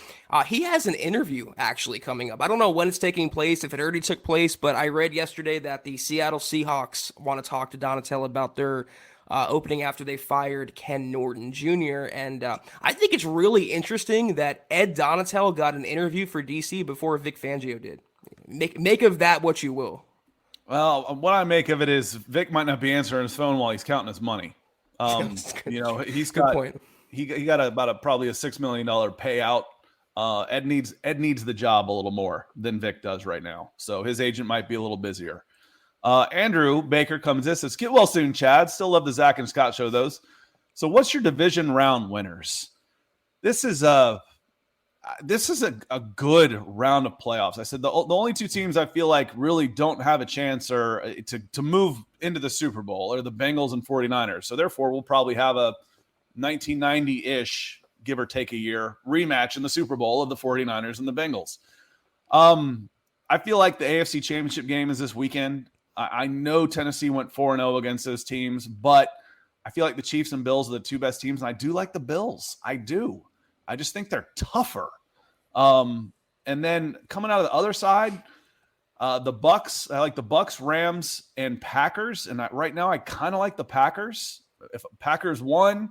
He has an interview actually coming up. I don't know when it's taking place, if it already took place, but I read yesterday that the Seattle Seahawks want to talk to Donatel about their opening after they fired Ken Norton Jr. And I think it's really interesting that Ed Donatel got an interview for DC before Vic Fangio did. Make of that what you will. Well, what I make of it is Vic might not be answering his phone while he's counting his money. He's got he got probably a $6 million payout. Ed needs the job a little more than Vic does right now, so his agent might be a little busier. Andrew Baker comes in, says, "Get well soon, Chad. Still love the Zack and Scott show, those. So, what's your division round winners? This is a good round of playoffs." I said the only two teams I feel like really don't have a chance are to move into the Super Bowl are the Bengals and 49ers. So therefore, we'll probably have a 1990-ish, give or take a year, rematch in the Super Bowl of the 49ers and the Bengals. I feel like the AFC Championship game is this weekend. I know Tennessee went 4-0 against those teams, but I feel like the Chiefs and Bills are the two best teams, and I do like the Bills. I do. I just think they're tougher. And then coming out of the other side, the Bucks. I like the Bucks, Rams, and Packers. And right now, I kind of like the Packers. If Packers 1,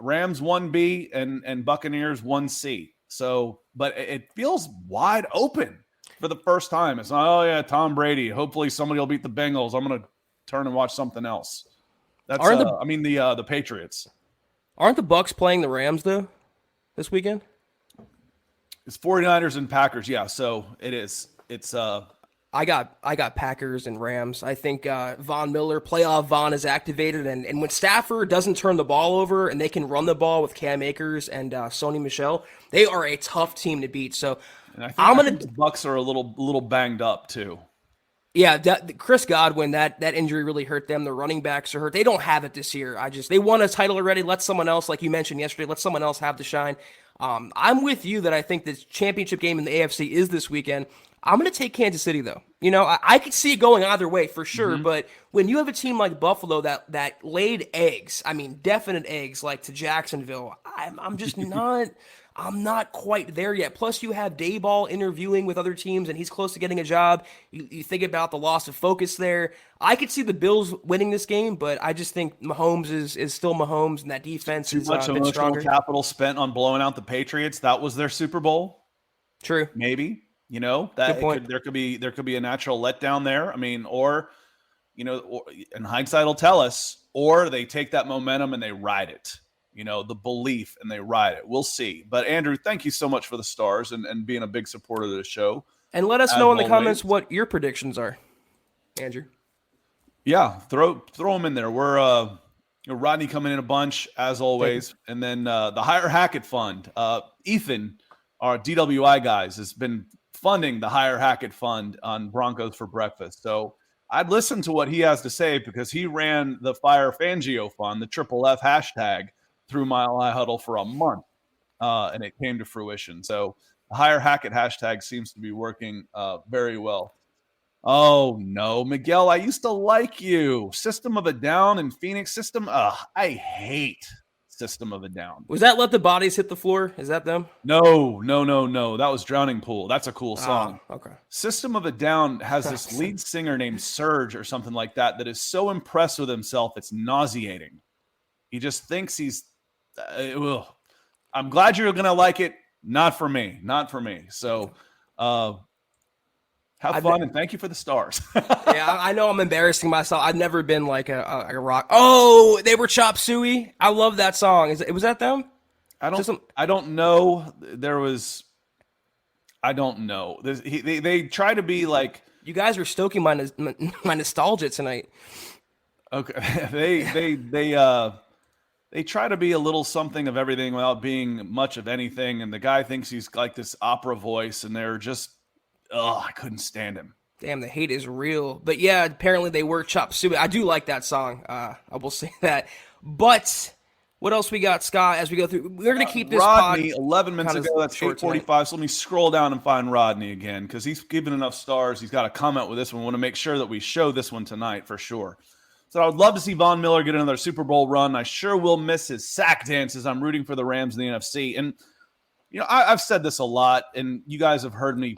Rams 1B, and Buccaneers 1C. So, but it feels wide open for the first time. It's not, oh yeah, Tom Brady. Hopefully somebody will beat the Bengals. I'm going to turn and watch something else. That's the Patriots. Aren't the Bucks playing the Rams though this weekend? It's 49ers and Packers, yeah. So it is. It's I got Packers and Rams. I think Von Miller, playoff Von, is activated, and when Stafford doesn't turn the ball over and they can run the ball with Cam Akers and Sony Michel, they are a tough team to beat. So I think the Bucks are a little banged up too. Yeah, Chris Godwin, that injury really hurt them. The running backs are hurt. They don't have it this year. They won a title already. Let someone else, like you mentioned yesterday, let someone else have the shine. I'm with you that I think the championship game in the AFC is this weekend. I'm going to take Kansas City, though. You know, I could see it going either way for sure, but when you have a team like Buffalo that laid eggs, I mean, definite eggs, like to Jacksonville, I'm just not... I'm not quite there yet. Plus, you have Dayball interviewing with other teams, and he's close to getting a job. You think about the loss of focus there. I could see the Bills winning this game, but I just think Mahomes is still Mahomes, and that defense is too much emotional stronger. Capital spent on blowing out the Patriots. That was their Super Bowl. True. Maybe, you know, that there could be a natural letdown there. I mean, or in hindsight will tell us, or they take that momentum and they ride it. You know, the belief, and they ride it. We'll see. But, Andrew, thank you so much for the stars and being a big supporter of the show. And let us know in the comments what your predictions are, Andrew. Yeah, throw them in there. We're Rodney coming in a bunch, as always. And then the Hire Hackett Fund. Ethan, our DWI guys, has been funding the Hire Hackett Fund on Broncos for Breakfast. So I'd listen to what he has to say because he ran the Fire Fangio Fund, the Triple F hashtag, through Mile High Huddle for a month, and it came to fruition. So the Hire Hackett hashtag seems to be working very well. Oh, no, Miguel, I used to like you. System of a Down in Phoenix system. I hate System of a Down. Was that Let the Bodies Hit the Floor? Is that them? No. That was Drowning Pool. That's a cool song. Okay. System of a Down has this lead singer named Serge or something like that is so impressed with himself, it's nauseating. He just thinks he's I'm glad you're going to like it. Not for me. So have fun and thank you for the stars. Yeah, I know I'm embarrassing myself. I've never been like a rock. Oh, they were Chop Suey. I love that song. Was that them? I don't know. I don't know. They try to be like. You guys are stoking my nostalgia tonight. Okay, they try to be a little something of everything without being much of anything, and the guy thinks he's like this opera voice, and they're just. I couldn't stand him. Damn, the hate is real. But yeah, apparently they were Chop Suey. I do like that song. I will say that. But what else we got, Scott, as we go through? We're going to keep this Rodney, pod 11 minutes ago, that's 8:45. So let me scroll down and find Rodney again because he's given enough stars. He's got a comment with this one. We want to make sure that we show this one tonight for sure. So I would love to see Von Miller get another Super Bowl run. I sure will miss his sack dances. I'm rooting for the Rams in the NFC. And, I've said this a lot, and you guys have heard me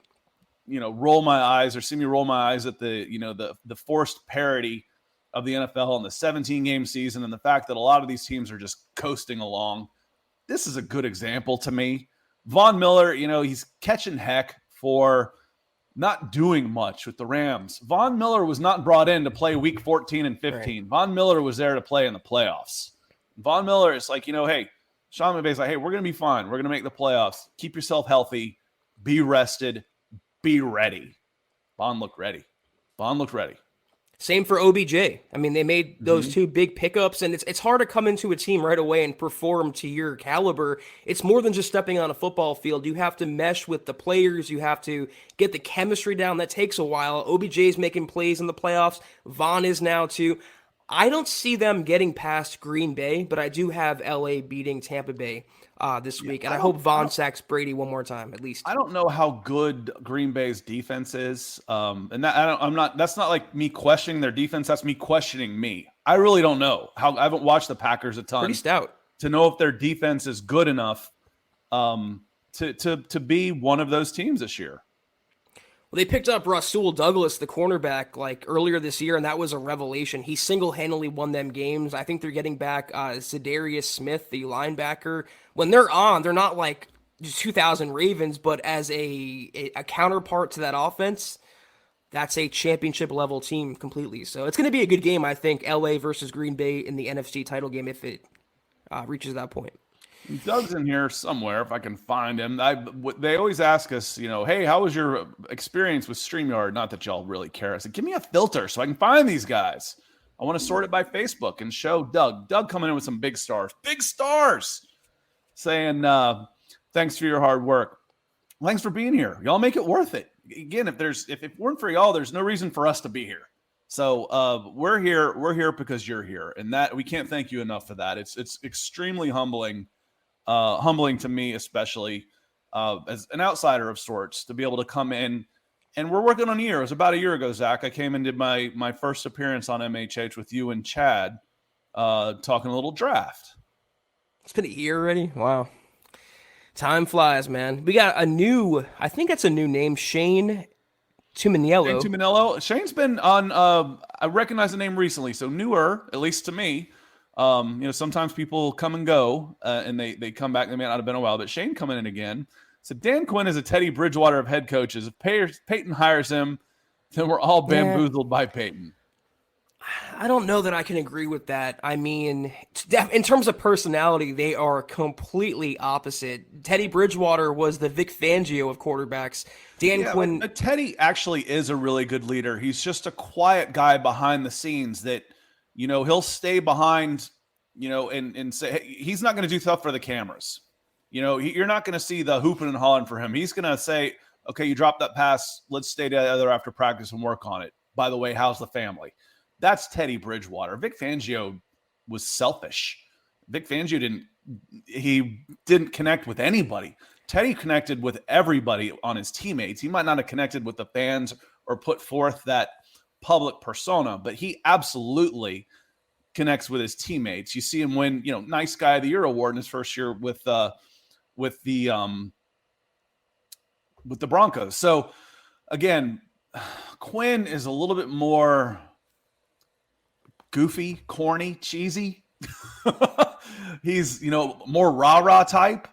roll my eyes or see me roll my eyes at the forced parity of the NFL in the 17-game season and the fact that a lot of these teams are just coasting along. This is a good example to me. Von Miller, he's catching heck for not doing much with the Rams. Von Miller was not brought in to play week 14 and 15. Right. Von Miller was there to play in the playoffs. Von Miller is like, hey, Sean McVay's like, hey, we're going to be fine. We're going to make the playoffs. Keep yourself healthy. Be rested. Be ready. Von looked ready. Same for OBJ. I mean, they made those two big pickups, and it's hard to come into a team right away and perform to your caliber. It's more than just stepping on a football field. You have to mesh with the players. You have to get the chemistry down. That takes a while. OBJ's making plays in the playoffs. Von is now too. I don't see them getting past Green Bay, but I do have LA beating Tampa Bay this week, and I hope Von sacks Brady one more time at least. I don't know how good Green Bay's defense is, and that that's not like me questioning their defense. That's me questioning me. I really don't know how. I haven't watched the Packers a ton. Pretty stout to know if their defense is good enough to be one of those teams this year. Well, they picked up Rasul Douglas, the cornerback, like earlier this year, and that was a revelation. He single-handedly won them games. I think they're getting back Zadarius Smith, the linebacker. When they're on, they're not like 2000 Ravens, but as a counterpart to that offense, that's a championship-level team completely. So it's going to be a good game, I think, LA versus Green Bay in the NFC title game if it reaches that point. Doug's in here somewhere if I can find him. They always ask us, hey, how was your experience with StreamYard? Not that y'all really care. I said, give me a filter so I can find these guys. I want to sort it by Facebook and show Doug. Doug coming in with some big stars. Big stars! Saying, thanks for your hard work. Thanks for being here. Y'all make it worth it. Again, if it weren't for y'all, there's no reason for us to be here. So we're here. We're here because you're here. And that we can't thank you enough for that. It's extremely humbling to me, especially as an outsider of sorts, to be able to come in. And we're working on a year. It was about a year ago, Zach. I came and did my first appearance on MHH with you and Chad, talking a little draft. It's been a year already? Wow. Time flies, man. We got I think that's a new name, Shane Tumaniello. Shane's been on, I recognize the name recently, so newer, at least to me. Sometimes people come and go, and they come back. They may not have been a while, but Shane coming in again. So Dan Quinn is a Teddy Bridgewater of head coaches. If Peyton hires him, then we're all bamboozled by Peyton. I don't know that I can agree with that. I mean, in terms of personality, they are completely opposite. Teddy Bridgewater was the Vic Fangio of quarterbacks. Dan Quinn. But Teddy actually is a really good leader. He's just a quiet guy behind the scenes that, he'll stay behind, and say, hey, he's not going to do stuff for the cameras. You're not going to see the hooping and hawing for him. He's going to say, okay, you dropped that pass. Let's stay together after practice and work on it. By the way, how's the family? That's Teddy Bridgewater. Vic Fangio was selfish. Vic Fangio didn't connect with anybody. Teddy connected with everybody on his teammates. He might not have connected with the fans or put forth that public persona, but he absolutely connects with his teammates. You see him win, nice guy of the year award in his first year with the Broncos. So again, Quinn is a little bit more goofy, corny, cheesy. He's, more rah-rah type,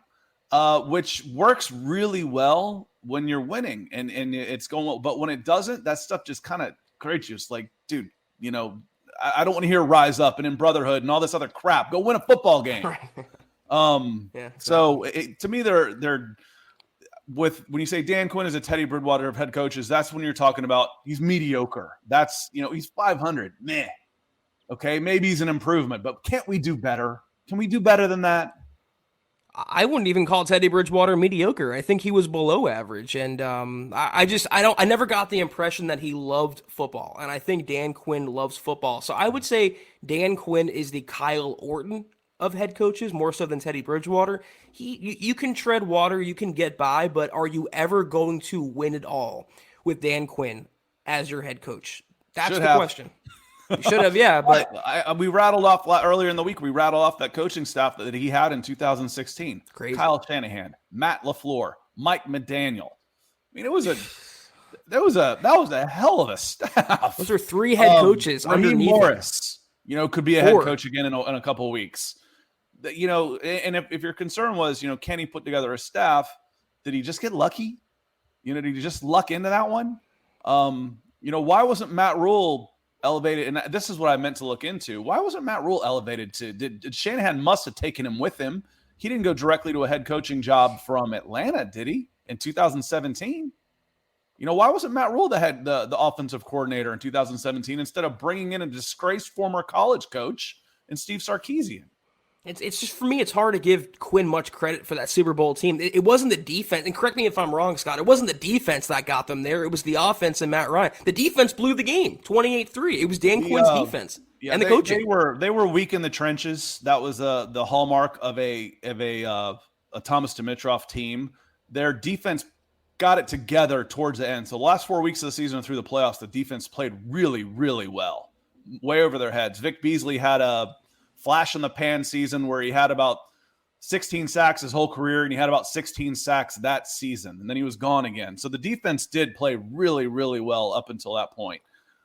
which works really well when you're winning and it's going well. But when it doesn't, that stuff just kind of creates you. It's like, dude, I don't want to hear rise up and in brotherhood and all this other crap. Go win a football game. Exactly. So to me, they're when you say Dan Quinn is a Teddy Bridgewater of head coaches, that's when you're talking about he's mediocre. That's, he's 500. Meh. Okay, maybe he's an improvement, but can't we do better? Can we do better than that? I wouldn't even call Teddy Bridgewater mediocre. I think he was below average, and I never got the impression that he loved football, and I think Dan Quinn loves football. So I would say Dan Quinn is the Kyle Orton of head coaches, more so than Teddy Bridgewater. You can tread water, you can get by, but are you ever going to win it all with Dan Quinn as your head coach? That's the question. You should have, yeah. But we rattled off earlier in the week. We rattled off that coaching staff that he had in 2016. Crazy. Kyle Shanahan, Matt LaFleur, Mike McDaniel. I mean, that was a hell of a staff. Those are three head coaches. Raheem Morris, could be a head coach again in a couple of weeks. And if your concern was, can he put together a staff? Did he just get lucky? Did he just luck into that one? Why wasn't Matt Rule elevated? And this is what I meant to look into. Why wasn't Matt Rule elevated to? Did Shanahan must have taken him with him? He didn't go directly to a head coaching job from Atlanta, did he? In 2017, why wasn't Matt Rule the offensive coordinator in 2017 instead of bringing in a disgraced former college coach and Steve Sarkisian? It's just, for me, it's hard to give Quinn much credit for that Super Bowl team. It wasn't the defense, and correct me if I'm wrong, Scott, it wasn't the defense that got them there. It was the offense and Matt Ryan. The defense blew the game, 28-3. It was Dan Quinn's defense and the coaching. They were weak in the trenches. That was the hallmark of a Thomas Dimitroff team. Their defense got it together towards the end. So the last 4 weeks of the season through the playoffs, the defense played really, really well, way over their heads. Vic Beasley had a flash in the pan season where he had about 16 sacks his whole career, and he had about 16 sacks that season, and then he was gone again. So the defense did play really, really well up until that point.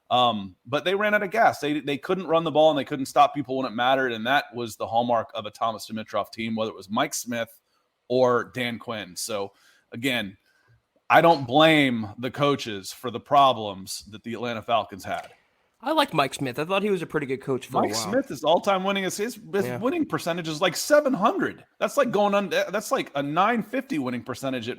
But they ran out of gas. They couldn't run the ball, and they couldn't stop people when it mattered, and that was the hallmark of a Thomas Dimitroff team, whether it was Mike Smith or Dan Quinn. So, again, I don't blame the coaches for the problems that the Atlanta Falcons had. I liked Mike Smith. I thought he was a pretty good coach for a while. Mike Smith is all-time winning. His winning percentage is like 700. That's like that's like a 950 winning percentage at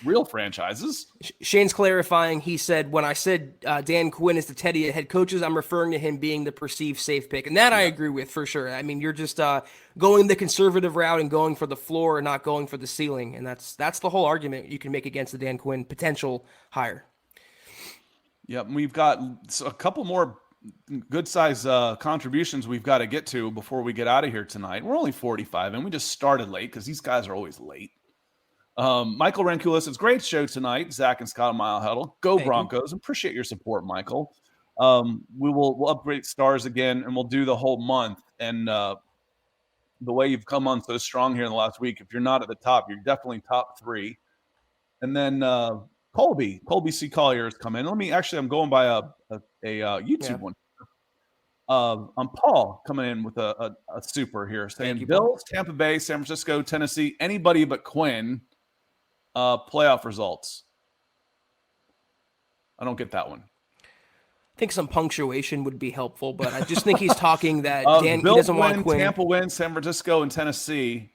real franchises. Shane's clarifying. He said, when I said Dan Quinn is the Teddy of head coaches, I'm referring to him being the perceived safe pick, and that I agree with for sure. I mean, you're just going the conservative route and going for the floor and not going for the ceiling, and that's the whole argument you can make against the Dan Quinn potential hire. Yep, we've got a couple more good-size contributions we've got to get to before we get out of here tonight. We're only 45, and we just started late because these guys are always late. Michael Rankulis, it's a great show tonight. Zack and Scott on Mile Huddle. Go Thank Broncos. you. Appreciate your support, Michael. We'll upgrade stars again, and we'll do the whole month. And the way you've come on so strong here in the last week, if you're not at the top, you're definitely top 3. And then Colby C. Collier has come in. I'm going by a YouTube one. I'm Paul coming in with a super here saying Bills, Tampa Bay, San Francisco, Tennessee, anybody but Quinn, playoff results. I don't get that one. I think some punctuation would be helpful, but I just think he's talking that Dan Bills he doesn't want Quinn. Tampa win, San Francisco and Tennessee,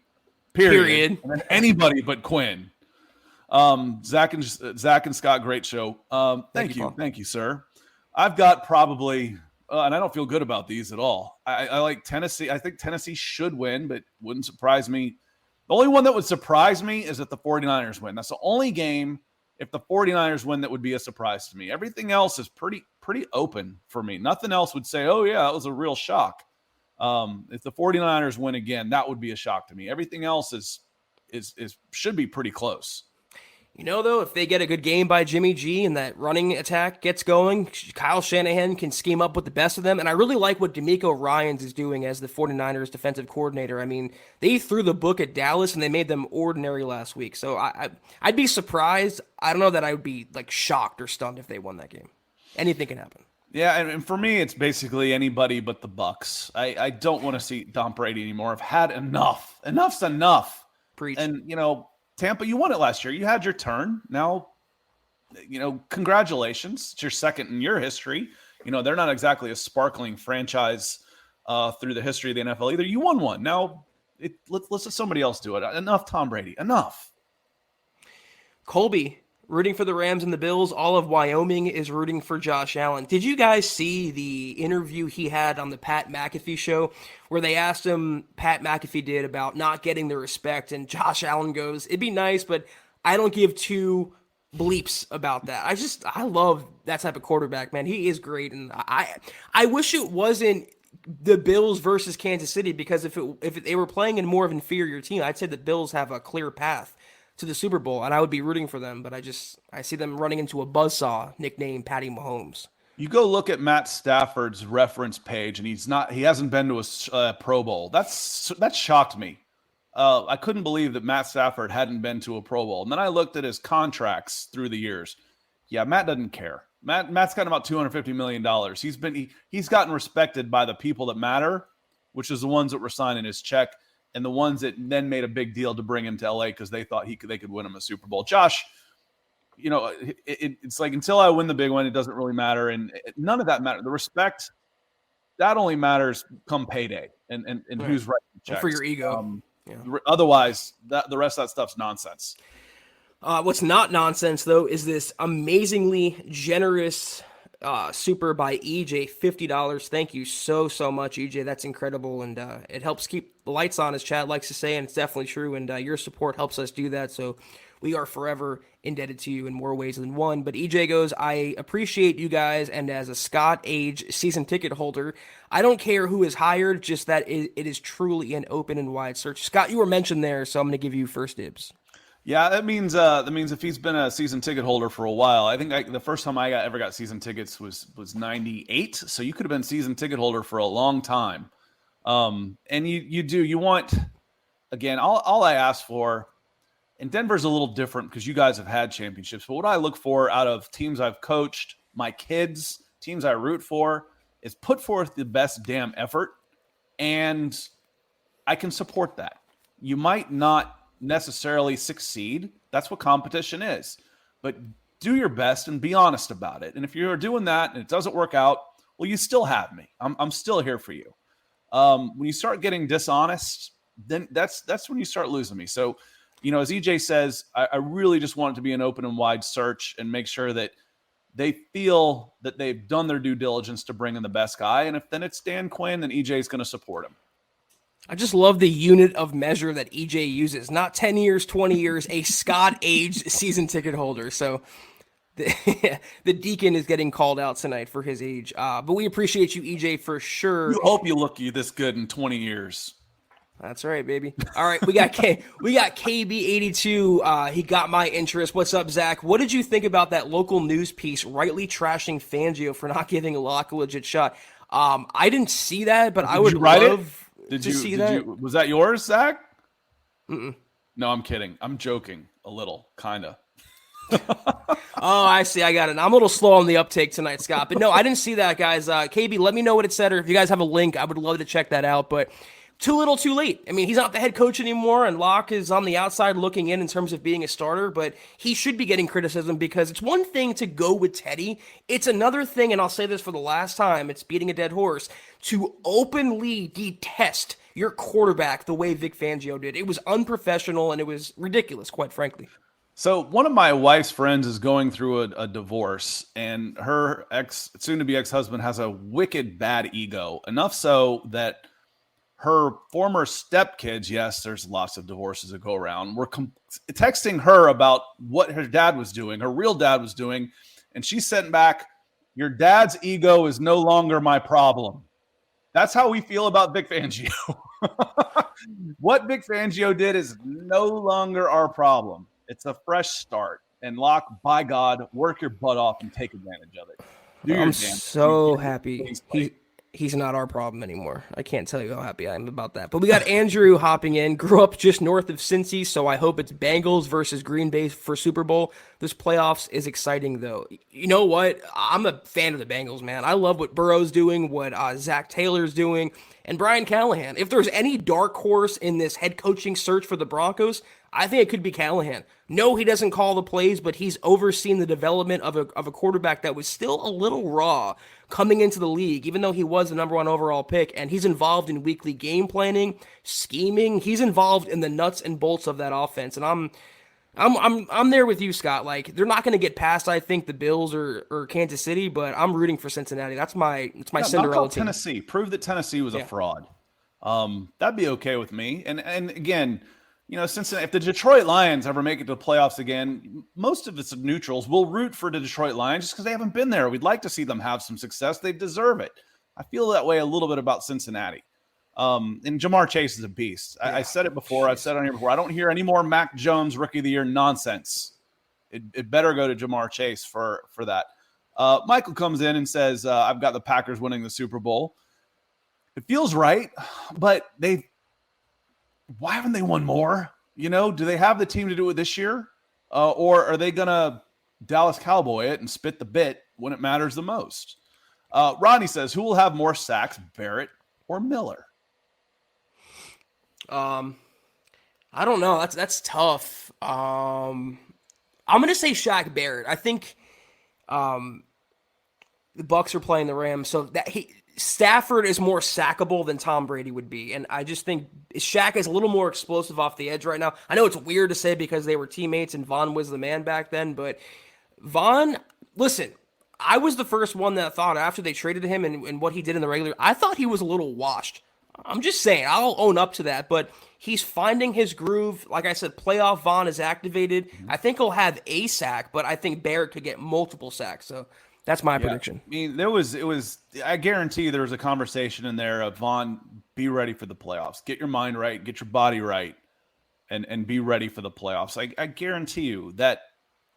period. And then anybody but Quinn. Zack and Scott, great show. Thank you. Thank you, sir. I've got probably, and I don't feel good about these at all. I like Tennessee. I think Tennessee should win, but wouldn't surprise me. The only one that would surprise me is if the 49ers win. That's the only game, if the 49ers win, that would be a surprise to me. Everything else is pretty open for me. Nothing else would say, oh yeah, that was a real shock. If the 49ers win again, that would be a shock to me. Everything else is should be pretty close. You know, though, if they get a good game by Jimmy G and that running attack gets going, Kyle Shanahan can scheme up with the best of them. And I really like what DeMeco Ryans is doing as the 49ers defensive coordinator. I mean, they threw the book at Dallas and they made them ordinary last week. So I'd be surprised. I don't know that I would be like shocked or stunned if they won that game. Anything can happen. Yeah, and for me, it's basically anybody but the Bucks. I don't want to see Tom Brady anymore. I've had enough. Enough's enough. Preach. And, Tampa, you won it last year. You had your turn. Now, congratulations. It's your second in your history. They're not exactly a sparkling franchise through the history of the NFL either. You won one. Now, let's let somebody else do it. Enough, Tom Brady. Enough. Colby, rooting for the Rams and the Bills. All of Wyoming is rooting for Josh Allen. Did you guys see the interview he had on the Pat McAfee show where they asked him, Pat McAfee did, about not getting the respect, and Josh Allen goes, it'd be nice, but I don't give two bleeps about that. I love that type of quarterback, man. He is great, and I wish it wasn't the Bills versus Kansas City, because if they were playing in more of an inferior team, I'd say the Bills have a clear path to the Super Bowl, and I would be rooting for them, but I see them running into a buzzsaw nicknamed Patty Mahomes. You go look at Matt Stafford's reference page, and he hasn't been to a Pro Bowl. That shocked me. I couldn't believe that Matt Stafford hadn't been to a Pro Bowl. And then I looked at his contracts through the years. Yeah, Matt doesn't care. Matt's got about $250 million. He's gotten respected by the people that matter, which is the ones that were signing his check, and the ones that then made a big deal to bring him to LA because they thought they could win him a Super Bowl. Josh, it's like, until I win the big one, it doesn't really matter. And none of that matters. The respect, that only matters come payday and who's writing the checks. And for your ego. Otherwise, the rest of that stuff's nonsense. What's not nonsense, though, is this amazingly generous super by EJ, $50. Thank you so much, EJ. That's incredible, and it helps keep the lights on, as Chad likes to say, and it's definitely true, and your support helps us do that, so we are forever indebted to you in more ways than one. But EJ goes, I appreciate you guys, and as a Scott Age season ticket holder, I don't care who is hired, just that it is truly an open and wide search. Scott, you were mentioned there, so I'm going to give you first dibs. Yeah, that means if he's been a season ticket holder for a while, I think the first time I ever got season tickets was 98. So you could have been season ticket holder for a long time. And you want, again, all I ask for, and Denver's a little different because you guys have had championships, but what I look for out of teams I've coached, my kids, teams I root for, is put forth the best damn effort, and I can support that. You might not necessarily succeed. That's what competition is. But do your best and be honest about it. And if you're doing that and it doesn't work out, well, you still have me. I'm still here for you. When you start getting dishonest, then that's when you start losing me. So, as EJ says, I really just want it to be an open and wide search and make sure that they feel that they've done their due diligence to bring in the best guy. And if then it's Dan Quinn, then EJ is going to support him. I just love the unit of measure that EJ uses. Not 10 years, 20 years, a Scott Age season ticket holder. So the Deacon is getting called out tonight for his age. But we appreciate you, EJ, for sure. You hope you look this good in 20 years. That's right, baby. All right, we got KB82. He got my interest. What's up, Zach? What did you think about that local news piece rightly trashing Fangio for not giving Locke a legit shot? I didn't see that, but I would love to see that. Was that yours, Zach? Mm-mm. No, I'm kidding. I'm joking a little, kind of. Oh, I see. I got it. I'm a little slow on the uptake tonight, Scott. But no, I didn't see that, guys. KB, let me know what it said, or if you guys have a link, I would love to check that out. But too little, too late. I mean, he's not the head coach anymore, and Locke is on the outside looking in terms of being a starter, but he should be getting criticism because it's one thing to go with Teddy. It's another thing, and I'll say this for the last time, it's beating a dead horse, to openly detest your quarterback the way Vic Fangio did. It was unprofessional, and it was ridiculous, quite frankly. So one of my wife's friends is going through a divorce, and her soon-to-be ex-husband has a wicked bad ego, enough so that her former stepkids, yes, there's lots of divorces that go around, were texting her about what her dad was doing, her real dad was doing, and she sent back, "Your dad's ego is no longer my problem." That's how we feel about Vic Fangio. What Vic Fangio did is no longer our problem. It's a fresh start. And Locke, by God, work your butt off and take advantage of it. I'm so happy he's not our problem anymore. I can't tell you how happy I am about that. But we got Andrew hopping in, grew up just north of Cincy, so I hope it's Bengals versus Green Bay for Super Bowl. This playoffs is exciting, though. You know what? I'm a fan of the Bengals, man. I love what Burrow's doing, what Zack Taylor's doing, and Brian Callahan. If there's any dark horse in this head coaching search for the Broncos, I think it could be Callahan. No, he doesn't call the plays, but he's overseen the development of a quarterback that was still a little raw coming into the league, even though he was the number 1 overall pick, and he's involved in weekly game planning, scheming. He's involved in the nuts and bolts of that offense, and I'm there with you, Scott. Like, they're not going to get past, I think, the Bills or Kansas City, but I'm rooting for Cincinnati. That's my Cinderella team. Tennessee. Prove that Tennessee was a fraud. That'd be okay with me. And again, Cincinnati, if the Detroit Lions ever make it to the playoffs again, most of its neutrals will root for the Detroit Lions just because they haven't been there. We'd like to see them have some success. They deserve it. I feel that way a little bit about Cincinnati. And Jamar Chase is a beast. I said it before. I've said it on here before. I don't hear any more Mac Jones Rookie of the Year nonsense. It better go to Jamar Chase for that. Michael comes in and says, I've got the Packers winning the Super Bowl. It feels right, but why haven't they won more? Do they have the team to do it this year? Or are they going to Dallas Cowboy it and spit the bit when it matters the most? Rodney says, who will have more sacks, Barrett or Miller? I don't know. That's tough. I'm going to say Shaq Barrett. I think the Bucs are playing the Rams, so that Stafford is more sackable than Tom Brady would be, and I just think Shaq is a little more explosive off the edge right now. I know it's weird to say because they were teammates and Von was the man back then, but Von, listen, I was the first one that thought after they traded him and what he did in the regular, I thought he was a little washed. I'm just saying, I'll own up to that, but he's finding his groove. Like I said, playoff Von is activated. I think he'll have a sack, but I think Barrett could get multiple sacks, so that's my prediction. I mean, I guarantee you there was a conversation in there of Von, be ready for the playoffs. Get your mind right, get your body right, and be ready for the playoffs. I guarantee you that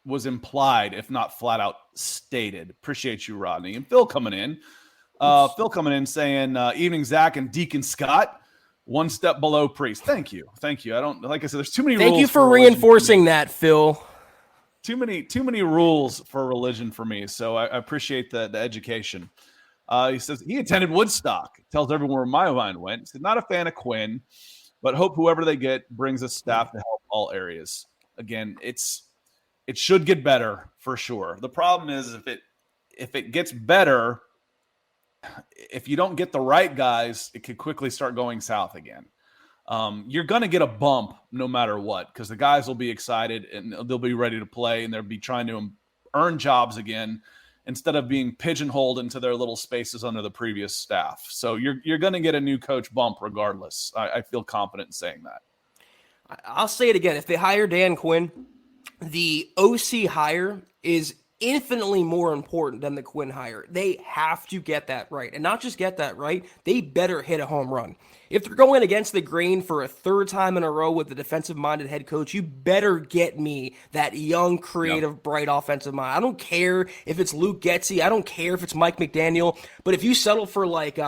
was implied, if not flat out stated. Appreciate you, Rodney. And Phil coming in. Saying, evening, Zach and Deacon Scott. One step below Priest. Thank you. Like I said, there's too many rules. Thank you for reinforcing that, Phil. Too many rules for religion for me, so I appreciate the education. He says he attended Woodstock. Tells everyone where my mind went. He said, not a fan of Quinn, but hope whoever they get brings a staff to help all areas. Again, it should get better for sure. The problem is if it gets better, if you don't get the right guys, it could quickly start going south again. You're going to get a bump no matter what, because the guys will be excited and they'll be ready to play and they'll be trying to earn jobs again instead of being pigeonholed into their little spaces under the previous staff. So you're going to get a new coach bump regardless. I feel confident in saying that. I'll say it again. If they hire Dan Quinn, the OC hire is infinitely more important than the Quinn hire. They have to get that right. And not just get that right, they better hit a home run. If they're going against the grain for a third time in a row with the defensive-minded head coach, you better get me that young, creative, bright offensive mind. I don't care if it's Luke Getsy. I don't care if it's Mike McDaniel. But if you settle for like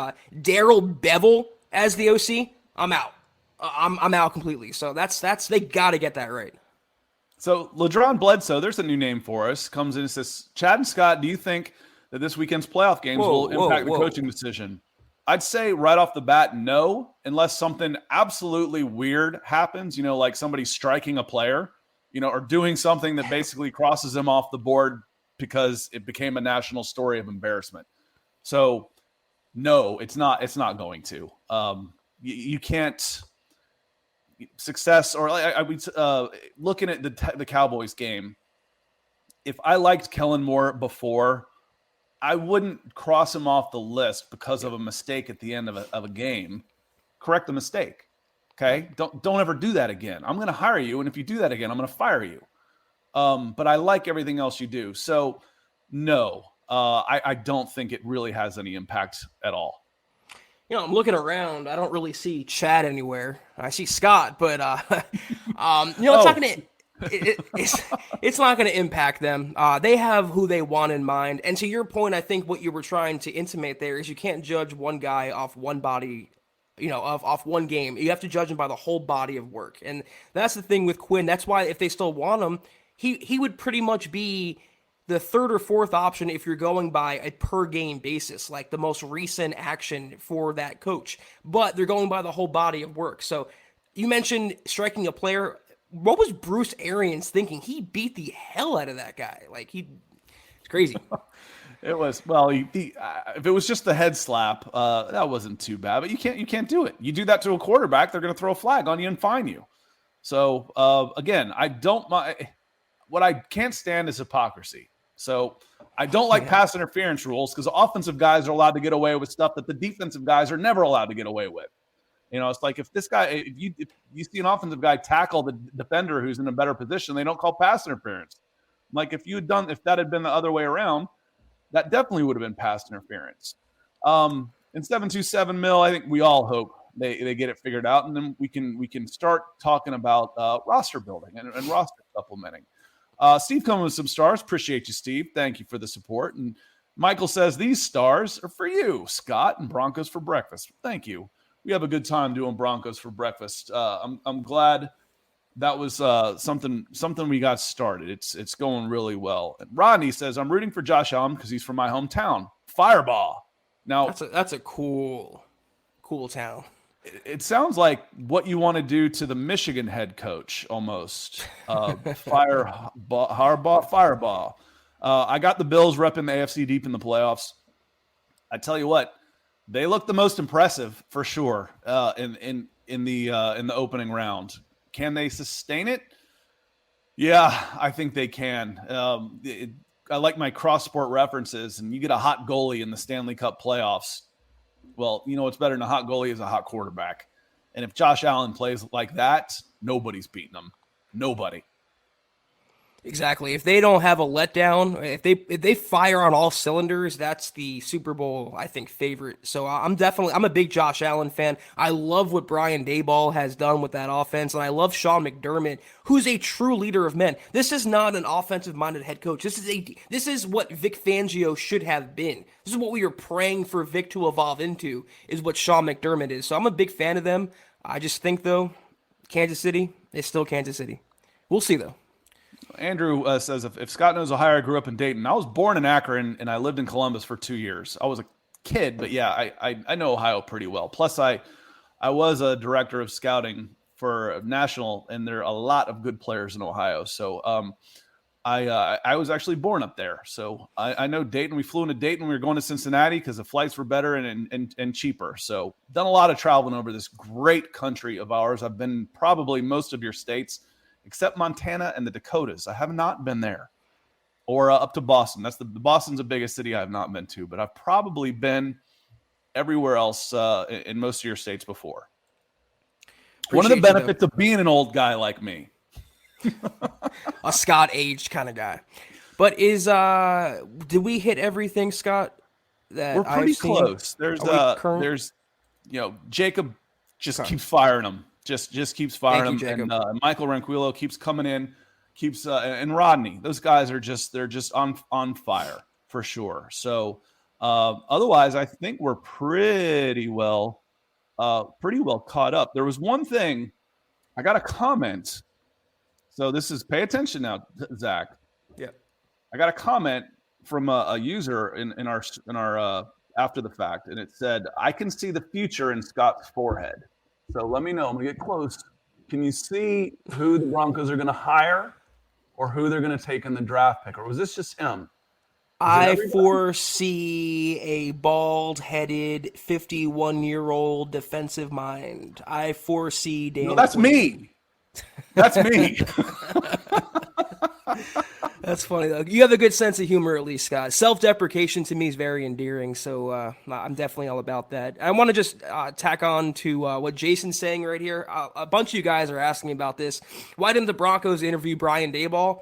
Darrell Bevel as the OC, I'm out. I'm out completely. So that's they got to get that right. So Ladron Bledsoe, there's a new name for us, comes in and says, Chad and Scott, do you think that this weekend's playoff games will impact the coaching decision? I'd say right off the bat, no, unless something absolutely weird happens, like somebody striking a player, or doing something that basically crosses them off the board because it became a national story of embarrassment. So no, it's not going to. You can't success, or I would looking at the Cowboys game. If I liked Kellen Moore before, I wouldn't cross him off the list because of a mistake at the end of a game. Correct the mistake. Okay. Don't ever do that again. I'm going to hire you. And if you do that again, I'm going to fire you. But I like everything else you do. So no, I don't think it really has any impact at all. I'm looking around. I don't really see Chad anywhere. I see Scott, but talking to it's not going to impact them. They have who they want in mind. And to your point, I think what you were trying to intimate there is you can't judge one guy off one body, off one game. You have to judge him by the whole body of work. And that's the thing with Quinn. That's why if they still want him, he would pretty much be the third or fourth option if you're going by a per game basis, like the most recent action for that coach. But they're going by the whole body of work. So you mentioned striking a player. What was Bruce Arians thinking? He beat the hell out of that guy. It's crazy. It was, well, if it was just the head slap, that wasn't too bad. But you can't do it. You do that to a quarterback, they're going to throw a flag on you and fine you. So again, I don't mind. What I can't stand is hypocrisy. So I don't like pass interference rules because offensive guys are allowed to get away with stuff that the defensive guys are never allowed to get away with. It's like if you see an offensive guy tackle the defender who's in a better position, they don't call pass interference. Like if that had been the other way around, that definitely would have been pass interference. In 727 mil, I think we all hope they get it figured out, and then we can start talking about roster building and roster supplementing. Steve coming with some stars. Appreciate you, Steve. Thank you for the support. And Michael says these stars are for you, Scott, and Broncos for breakfast. Thank you. We have a good time doing Broncos for breakfast. I'm glad that was something we got started. It's going really well. And Rodney says I'm rooting for Josh Allen because he's from my hometown, Fireball. Now that's a cool town. It sounds like what you want to do to the Michigan head coach almost. Fireball. I got the Bills repping the AFC deep in the playoffs. I tell you what, they look the most impressive for sure in the opening round. Can they sustain it? Yeah, I think they can. I like my cross-sport references, and you get a hot goalie in the Stanley Cup playoffs. Well, what's better than a hot goalie is a hot quarterback. And if Josh Allen plays like that, nobody's beating him. Nobody. Exactly. If they don't have a letdown, if they fire on all cylinders, that's the Super Bowl, I think, favorite. So I'm a big Josh Allen fan. I love what Brian Daboll has done with that offense, and I love Sean McDermott, who's a true leader of men. This is not an offensive-minded head coach. This is what Vic Fangio should have been. This is what we were praying for Vic to evolve into, is what Sean McDermott is. So I'm a big fan of them. I just think, though, Kansas City is still Kansas City. We'll see, though. Andrew says, if Scott knows Ohio, I grew up in Dayton. I was born in Akron, and I lived in Columbus for 2 years. I was a kid, but yeah, I know Ohio pretty well. Plus, I was a director of scouting for national, and there are a lot of good players in Ohio. So I was actually born up there. So I know Dayton. We flew into Dayton. We were going to Cincinnati because the flights were better and cheaper. So done a lot of traveling over this great country of ours. I've been probably most of your states, except Montana and the Dakotas. I have not been there. Or up to Boston. That's the Boston's the biggest city I have not been to, but I've probably been everywhere else in most of your states before. One of the benefits of being an old guy like me. A Scott aged kind of guy. But did we hit everything, Scott? That we're pretty close. There's Jacob just keeps firing them. Just keeps firing them, and Michael Ranquillo keeps coming in, and Rodney. Those guys are just on fire for sure. So otherwise, I think we're pretty well caught up. There was one thing I got a comment. So pay attention now, Zach. Yeah, I got a comment from a user in our after the fact, and it said, "I can see the future in Scott's forehead." So let me know. I'm going to get close. Can you see who the Broncos are going to hire or who they're going to take in the draft pick? Or was this just him? I foresee a bald-headed, 51-year-old defensive mind. I foresee Dan. No, that's me. That's me. That's funny, though. You have a good sense of humor, at least, Scott. Self-deprecation to me is very endearing, so I'm definitely all about that. I want to just tack on to what Jason's saying right here. A bunch of you guys are asking me about this. Why didn't the Broncos interview Brian Daboll?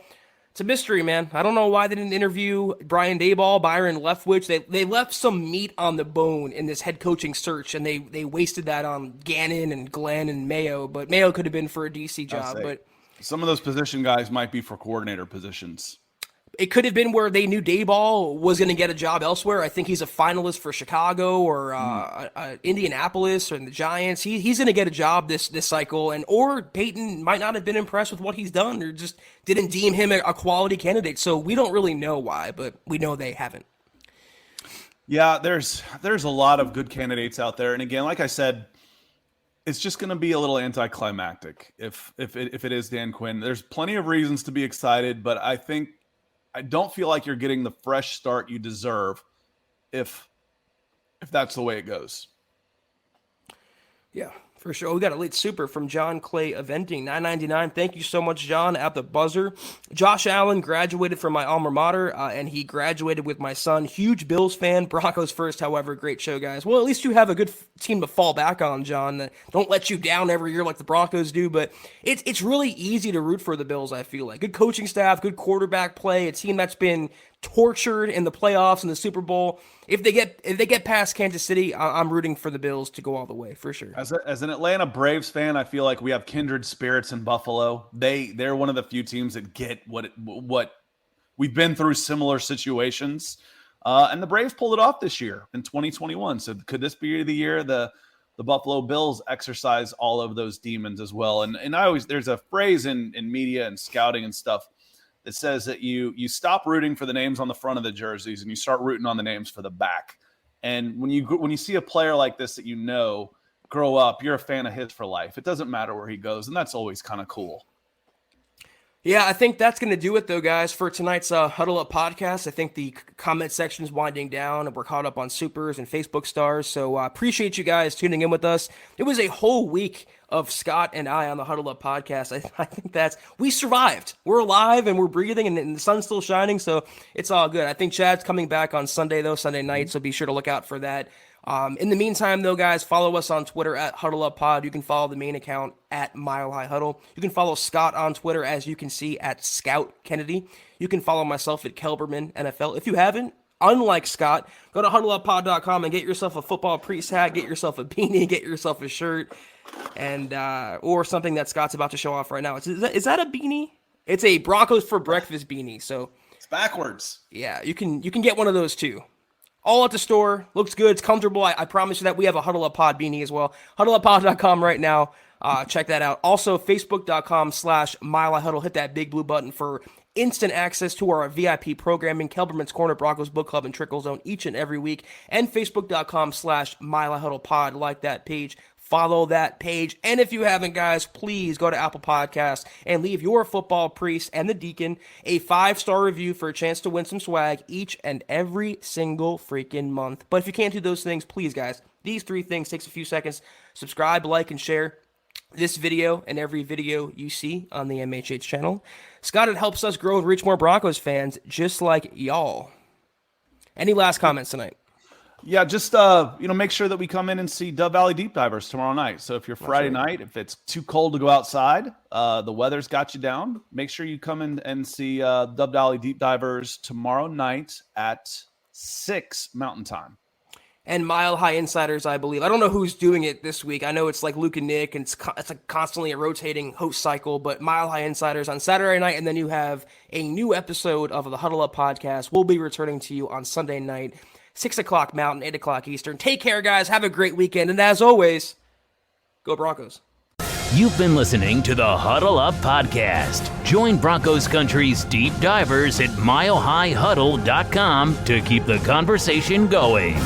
It's a mystery, man. I don't know why they didn't interview Brian Daboll, Byron Leftwich. They left some meat on the bone in this head coaching search, and they wasted that on Gannon and Glenn and Mayo. But Mayo could have been for a DC job. But Some of those position guys might be for coordinator positions. It could have been where they knew Dayball was going to get a job elsewhere. I think he's a finalist for Chicago or Indianapolis or the Giants. He's going to get a job this cycle, or Paton might not have been impressed with what he's done, or just didn't deem him a quality candidate. So we don't really know why, but we know they haven't. Yeah, there's a lot of good candidates out there, and again, like I said, it's just going to be a little anticlimactic if it is Dan Quinn. There's plenty of reasons to be excited, but I don't feel like you're getting the fresh start you deserve if that's the way it goes. Yeah, for sure. We got a late super from John Clay Eventing, $9.99. Thank you so much, John, at the buzzer. Josh Allen graduated from my alma mater, and he graduated with my son. Huge Bills fan. Broncos first, however. Great show, guys. Well, at least you have a good team to fall back on, John. That don't let you down every year like the Broncos do, but it's really easy to root for the Bills, I feel like. Good coaching staff, good quarterback play, a team that's been tortured in the playoffs and the Super Bowl. If they get past Kansas City, I'm rooting for the Bills to go all the way, for sure. As an Atlanta Braves fan, I feel like we have kindred spirits in Buffalo. They're one of the few teams that get what we've been through, similar situations. And the Braves pulled it off this year in 2021. So could this be the year the Buffalo Bills exercise all of those demons as well? And there's a phrase in media and scouting and stuff that says that you stop rooting for the names on the front of the jerseys and you start rooting on the names for the back. And when you see a player like this that grow up, you're a fan of his for life. It doesn't matter where he goes, and that's always kind of cool. Yeah, I think that's going to do it, though, guys, for tonight's Huddle Up podcast. I think the comment section is winding down, and we're caught up on supers and Facebook stars. So appreciate you guys tuning in with us. It was a whole week of Scott and I on the Huddle Up podcast. I think we survived. We're alive, and we're breathing, and the sun's still shining, so it's all good. I think Chad's coming back on Sunday night, so be sure to look out for that. In the meantime, though, guys, follow us on Twitter at Huddle Up Pod. You can follow the main account at Mile High Huddle. You can follow Scott on Twitter, as you can see, at Scout Kennedy. You can follow myself at Kelberman NFL. If you haven't, unlike Scott, go to huddleuppod.com and get yourself a football priest hat, get yourself a beanie, get yourself a shirt, and or something that Scott's about to show off right now. Is that a beanie? It's a Broncos for breakfast beanie. So it's backwards. Yeah, you can get one of those too. All at the store. Looks good. It's comfortable. I promise you that. We have a Huddle Up Pod beanie as well. HuddleUpPod.com right now. Check that out. Also, Facebook.com/MileHighHuddle. Hit that big blue button for instant access to our VIP programming, Kelberman's Corner, Broncos Book Club, and Trickle Zone each and every week. And Facebook.com/MileHighHuddlePod. Like that page. Follow that page. And if you haven't, guys, please go to Apple Podcasts and leave your football priest and the deacon a 5-star review for a chance to win some swag each and every single freaking month. But if you can't do those things, please, guys, these 3 things takes a few seconds. Subscribe, like, and share this video and every video you see on the MHH channel. Scott, it helps us grow and reach more Broncos fans just like y'all. Any last comments tonight? Yeah, just make sure that we come in and see Dove Valley Deep Divers tomorrow night. So if you're Friday night, if it's too cold to go outside, the weather's got you down, make sure you come in and see Dove Valley Deep Divers tomorrow night at 6 Mountain Time. And Mile High Insiders, I believe. I don't know who's doing it this week. I know it's like Luke and Nick, and it's like constantly a rotating host cycle, but Mile High Insiders on Saturday night, and then you have a new episode of the Huddle Up podcast. We'll be returning to you on Sunday night, 6 o'clock Mountain, 8 o'clock Eastern. Take care, guys. Have a great weekend. And as always, go Broncos. You've been listening to the Huddle Up Podcast. Join Broncos Country's deep divers at milehighhuddle.com to keep the conversation going.